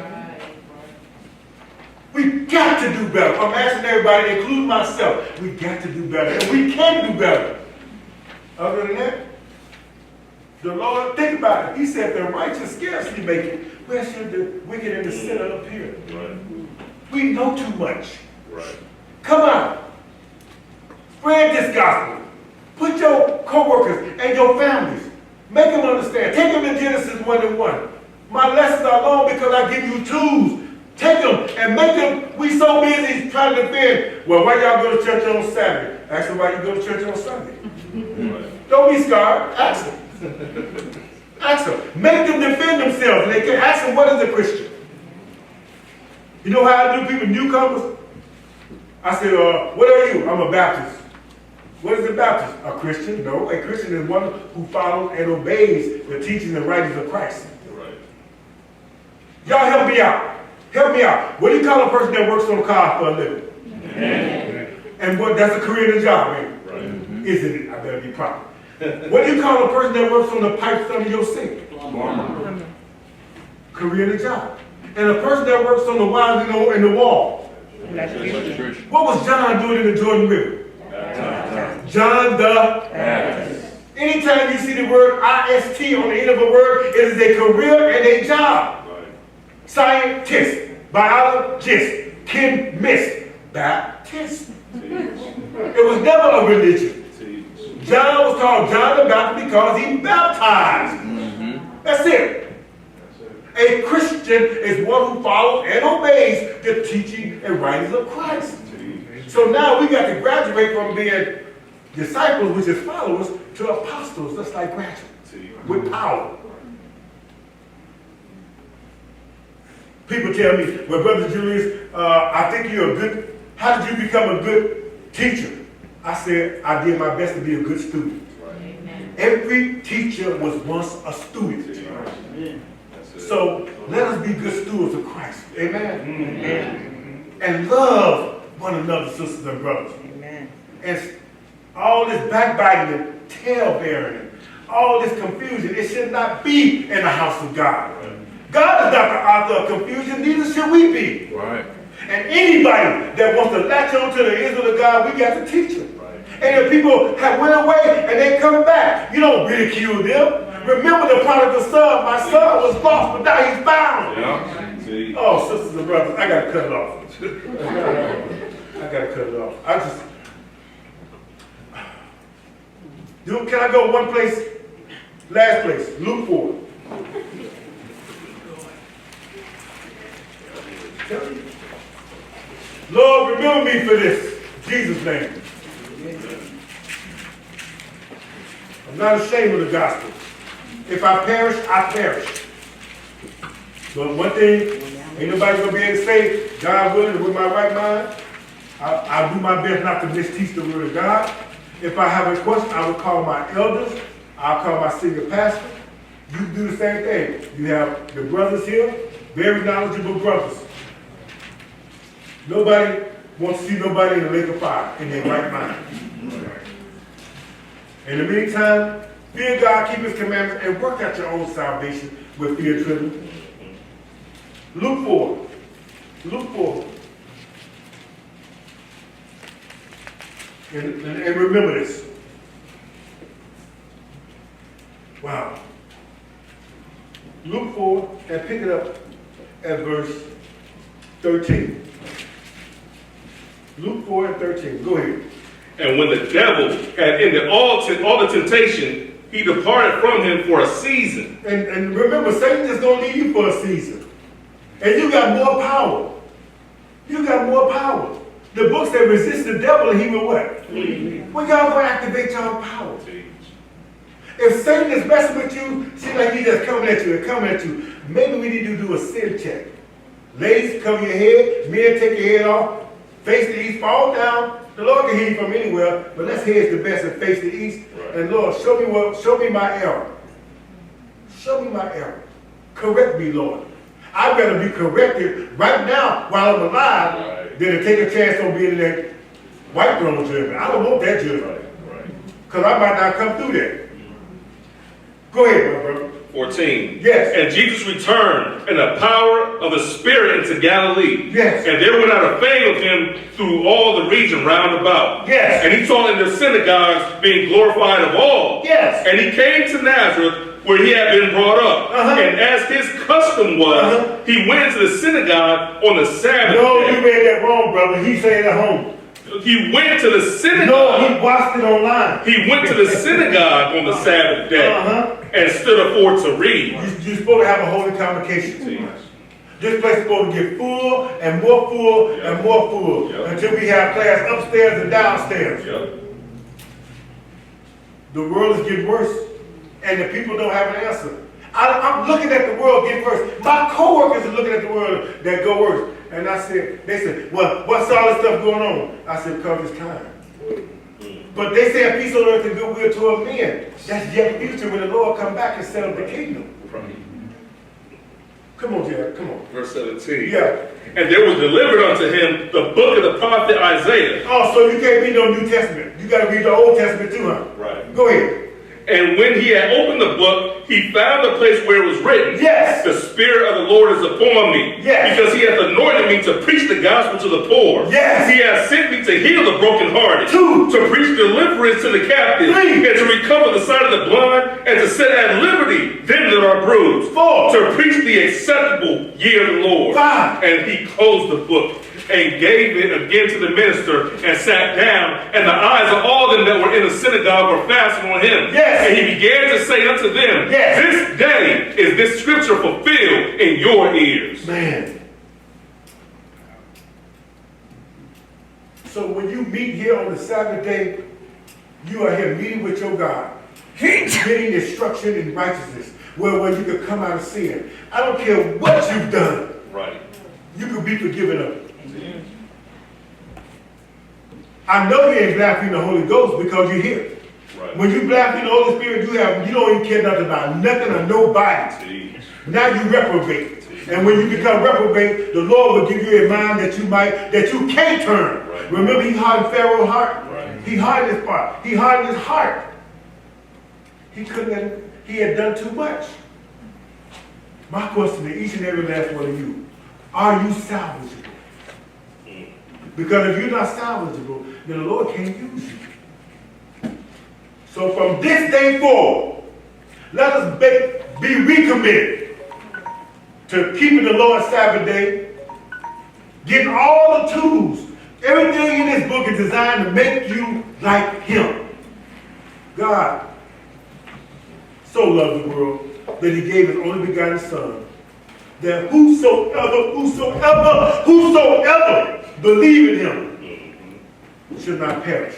We got to do better. I'm asking everybody, including myself, we got to do better. And we can do better. Other than that, the Lord, think about it. He said the righteous scarcely make it. Where should the wicked and the sinner appear? Right. We know too much. Right. Come on. Spread this gospel. Put your co-workers and your families. Make them understand. Take them to Genesis 1:1. My lessons are long because I give you tools. Take them and make them. We so busy trying to defend. Well, why y'all go to church on Saturday? Ask them why you go to church on Sunday. Right. Don't be scarred. Ask them. Ask them. Make them defend themselves. And they can ask them, what is a Christian? You know how I do people, newcomers? I say, what are you? I'm a Baptist. What is a Baptist? A Christian? No, a Christian is one who follows and obeys the teachings and writings of Christ. Right. Y'all help me out. Help me out. What do you call a person that works on a car for a living? And what? That's a career and a job, ain't it? Right. Isn't it? I better be proper. What do you call a person that works on the pipes under your sink? Career and a job. And a person that works on the wires in the wall. What was John doing in the Jordan River? John the Baptist. Anytime you see the word IST on the end of a word, it is a career and a job. Right. Scientist, biologist, chemist, Baptist. It was never a religion. John was called John the Baptist because he baptized. That's it. A Christian is one who follows and obeys the teaching and writings of Christ. So now we got to graduate from being disciples, which is followers, to apostles, just like graduates, with power. People tell me, well, Brother Julius, I think you're a good, how did you become a good teacher? I said, I did my best to be a good student. Right. Every teacher was once a student. Right. So let us be good stewards of Christ. Amen. Amen. And love one another, sisters and brothers. Amen. And all this backbiting and tale-bearing and all this confusion, it should not be in the house of God. Right. God is not the author of confusion, neither should we be. Right. And anybody that wants to latch on to the Israel of God, we got to teach them. Right. And if people have went away and they come back, you don't ridicule them. Remember the prodigal son. My son was lost, but now he's found. Yeah. Oh, sisters and brothers, I got to cut it off. I got to cut it off. Can I go one place? Last place, Luke 4. Lord, remember me for this. In Jesus' name. I'm not ashamed of the gospel. If I perish, I perish. But one thing, ain't nobody gonna be able to say, God willing, with my right mind, I'll do my best not to misteach the word of God. If I have a question, I will call my elders. I'll call my senior pastor. You do the same thing. You have the brothers here, very knowledgeable brothers. Nobody wants to see nobody in the lake of fire in their right mind. In the meantime, fear God, keep his commandments, and work out your own salvation with fear and trembling. Luke 4. Luke 4. And remember this. Wow. Luke 4, and pick it up at verse 13. Luke 4 and 13. Go ahead. And when the devil had ended all the temptation, he departed from him for a season. And remember, Satan is going to leave you for a season. And you got more power. You got more power. The book said resist the devil and he will what? Well, y'all going to activate y'all power. If Satan is messing with you, seems like he's just coming at you and coming at you, maybe we need to do a sin check. Ladies, cover your head. Men, take your head off. Face the east, fall down. The Lord can hear you from anywhere, but let's head the best and face the east. Right. And Lord, show me my error. Show me my error. Correct me, Lord. I'd rather be corrected right now while I'm alive than to take a chance on being in that white throne judgment. I don't want that judgment. Because I might not come through that. Go ahead, my brother. 14. Yes. And Jesus returned in the power of the Spirit into Galilee. Yes. And there went out a fame of him through all the region round about. Yes. And he taught in the synagogues, being glorified of all. Yes. And he came to Nazareth, where he had been brought up. And as his custom was, he went into the synagogue on the Sabbath No, day. you read that wrong, brother. He said it at home. He went to the synagogue. No, he watched it online. He went to the synagogue on the Sabbath day and stood afford to read. You're supposed to have a holy convocation. This place is supposed to get full and more full and more full until we have class upstairs and downstairs. The world is getting worse, and the people don't have an answer. I'm looking at the world getting worse. My coworkers are looking at the world that go worse. And they said, well, what's all this stuff going on? I said, because it's time. But they say peace on earth and goodwill toward men. That's yet future when the Lord come back and set up the kingdom. Come on, Jared, come on. Verse 17. Yeah. And there was delivered unto him the book of the prophet Isaiah. Oh, so you can't read no New Testament. You got to read the Old Testament too, huh? Right. Go ahead. And when he had opened the book, he found the place where it was written, Yes. The Spirit of the Lord is upon me, Yes. because he hath anointed me to preach the gospel to the poor. Yes. He hath sent me to heal the brokenhearted, 2, to preach deliverance to the captives, 3, and to recover the sight of the blind, and to set at liberty them that are bruised, 4, to preach the acceptable year of the Lord. 5. And he closed the book and gave it again to the minister and sat down, and the eyes of all them that were in the synagogue were fastened on him. Yes. And he began to say unto them, Yes. This day is this scripture fulfilled in your ears. Man. So when you meet here on the Sabbath day, you are here meeting with your God, getting instruction in righteousness, where you can come out of sin. I don't care what you've done. Right. You can be forgiven of it. I know you ain't blaspheming the Holy Ghost because you're here. Right. When you blaspheme the Holy Spirit, you don't even care nothing about nothing or nobody. Now you reprobate. And when you become reprobate, the Lord will give you a mind that you can't turn. Right. Remember, he hardened Pharaoh's heart. Right. He hardened his heart. He hardened his heart. He had done too much. My question to each and every last one of you, are you salvageable? Because if you're not salvageable, then the Lord can't use you. So from this day forward, let us be recommitted to keeping the Lord's Sabbath day, getting all the tools. Everything in this book is designed to make you like him. God so loved the world that he gave his only begotten Son, that whosoever believe in him should not perish,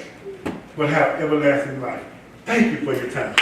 but have everlasting life. Thank you for your time.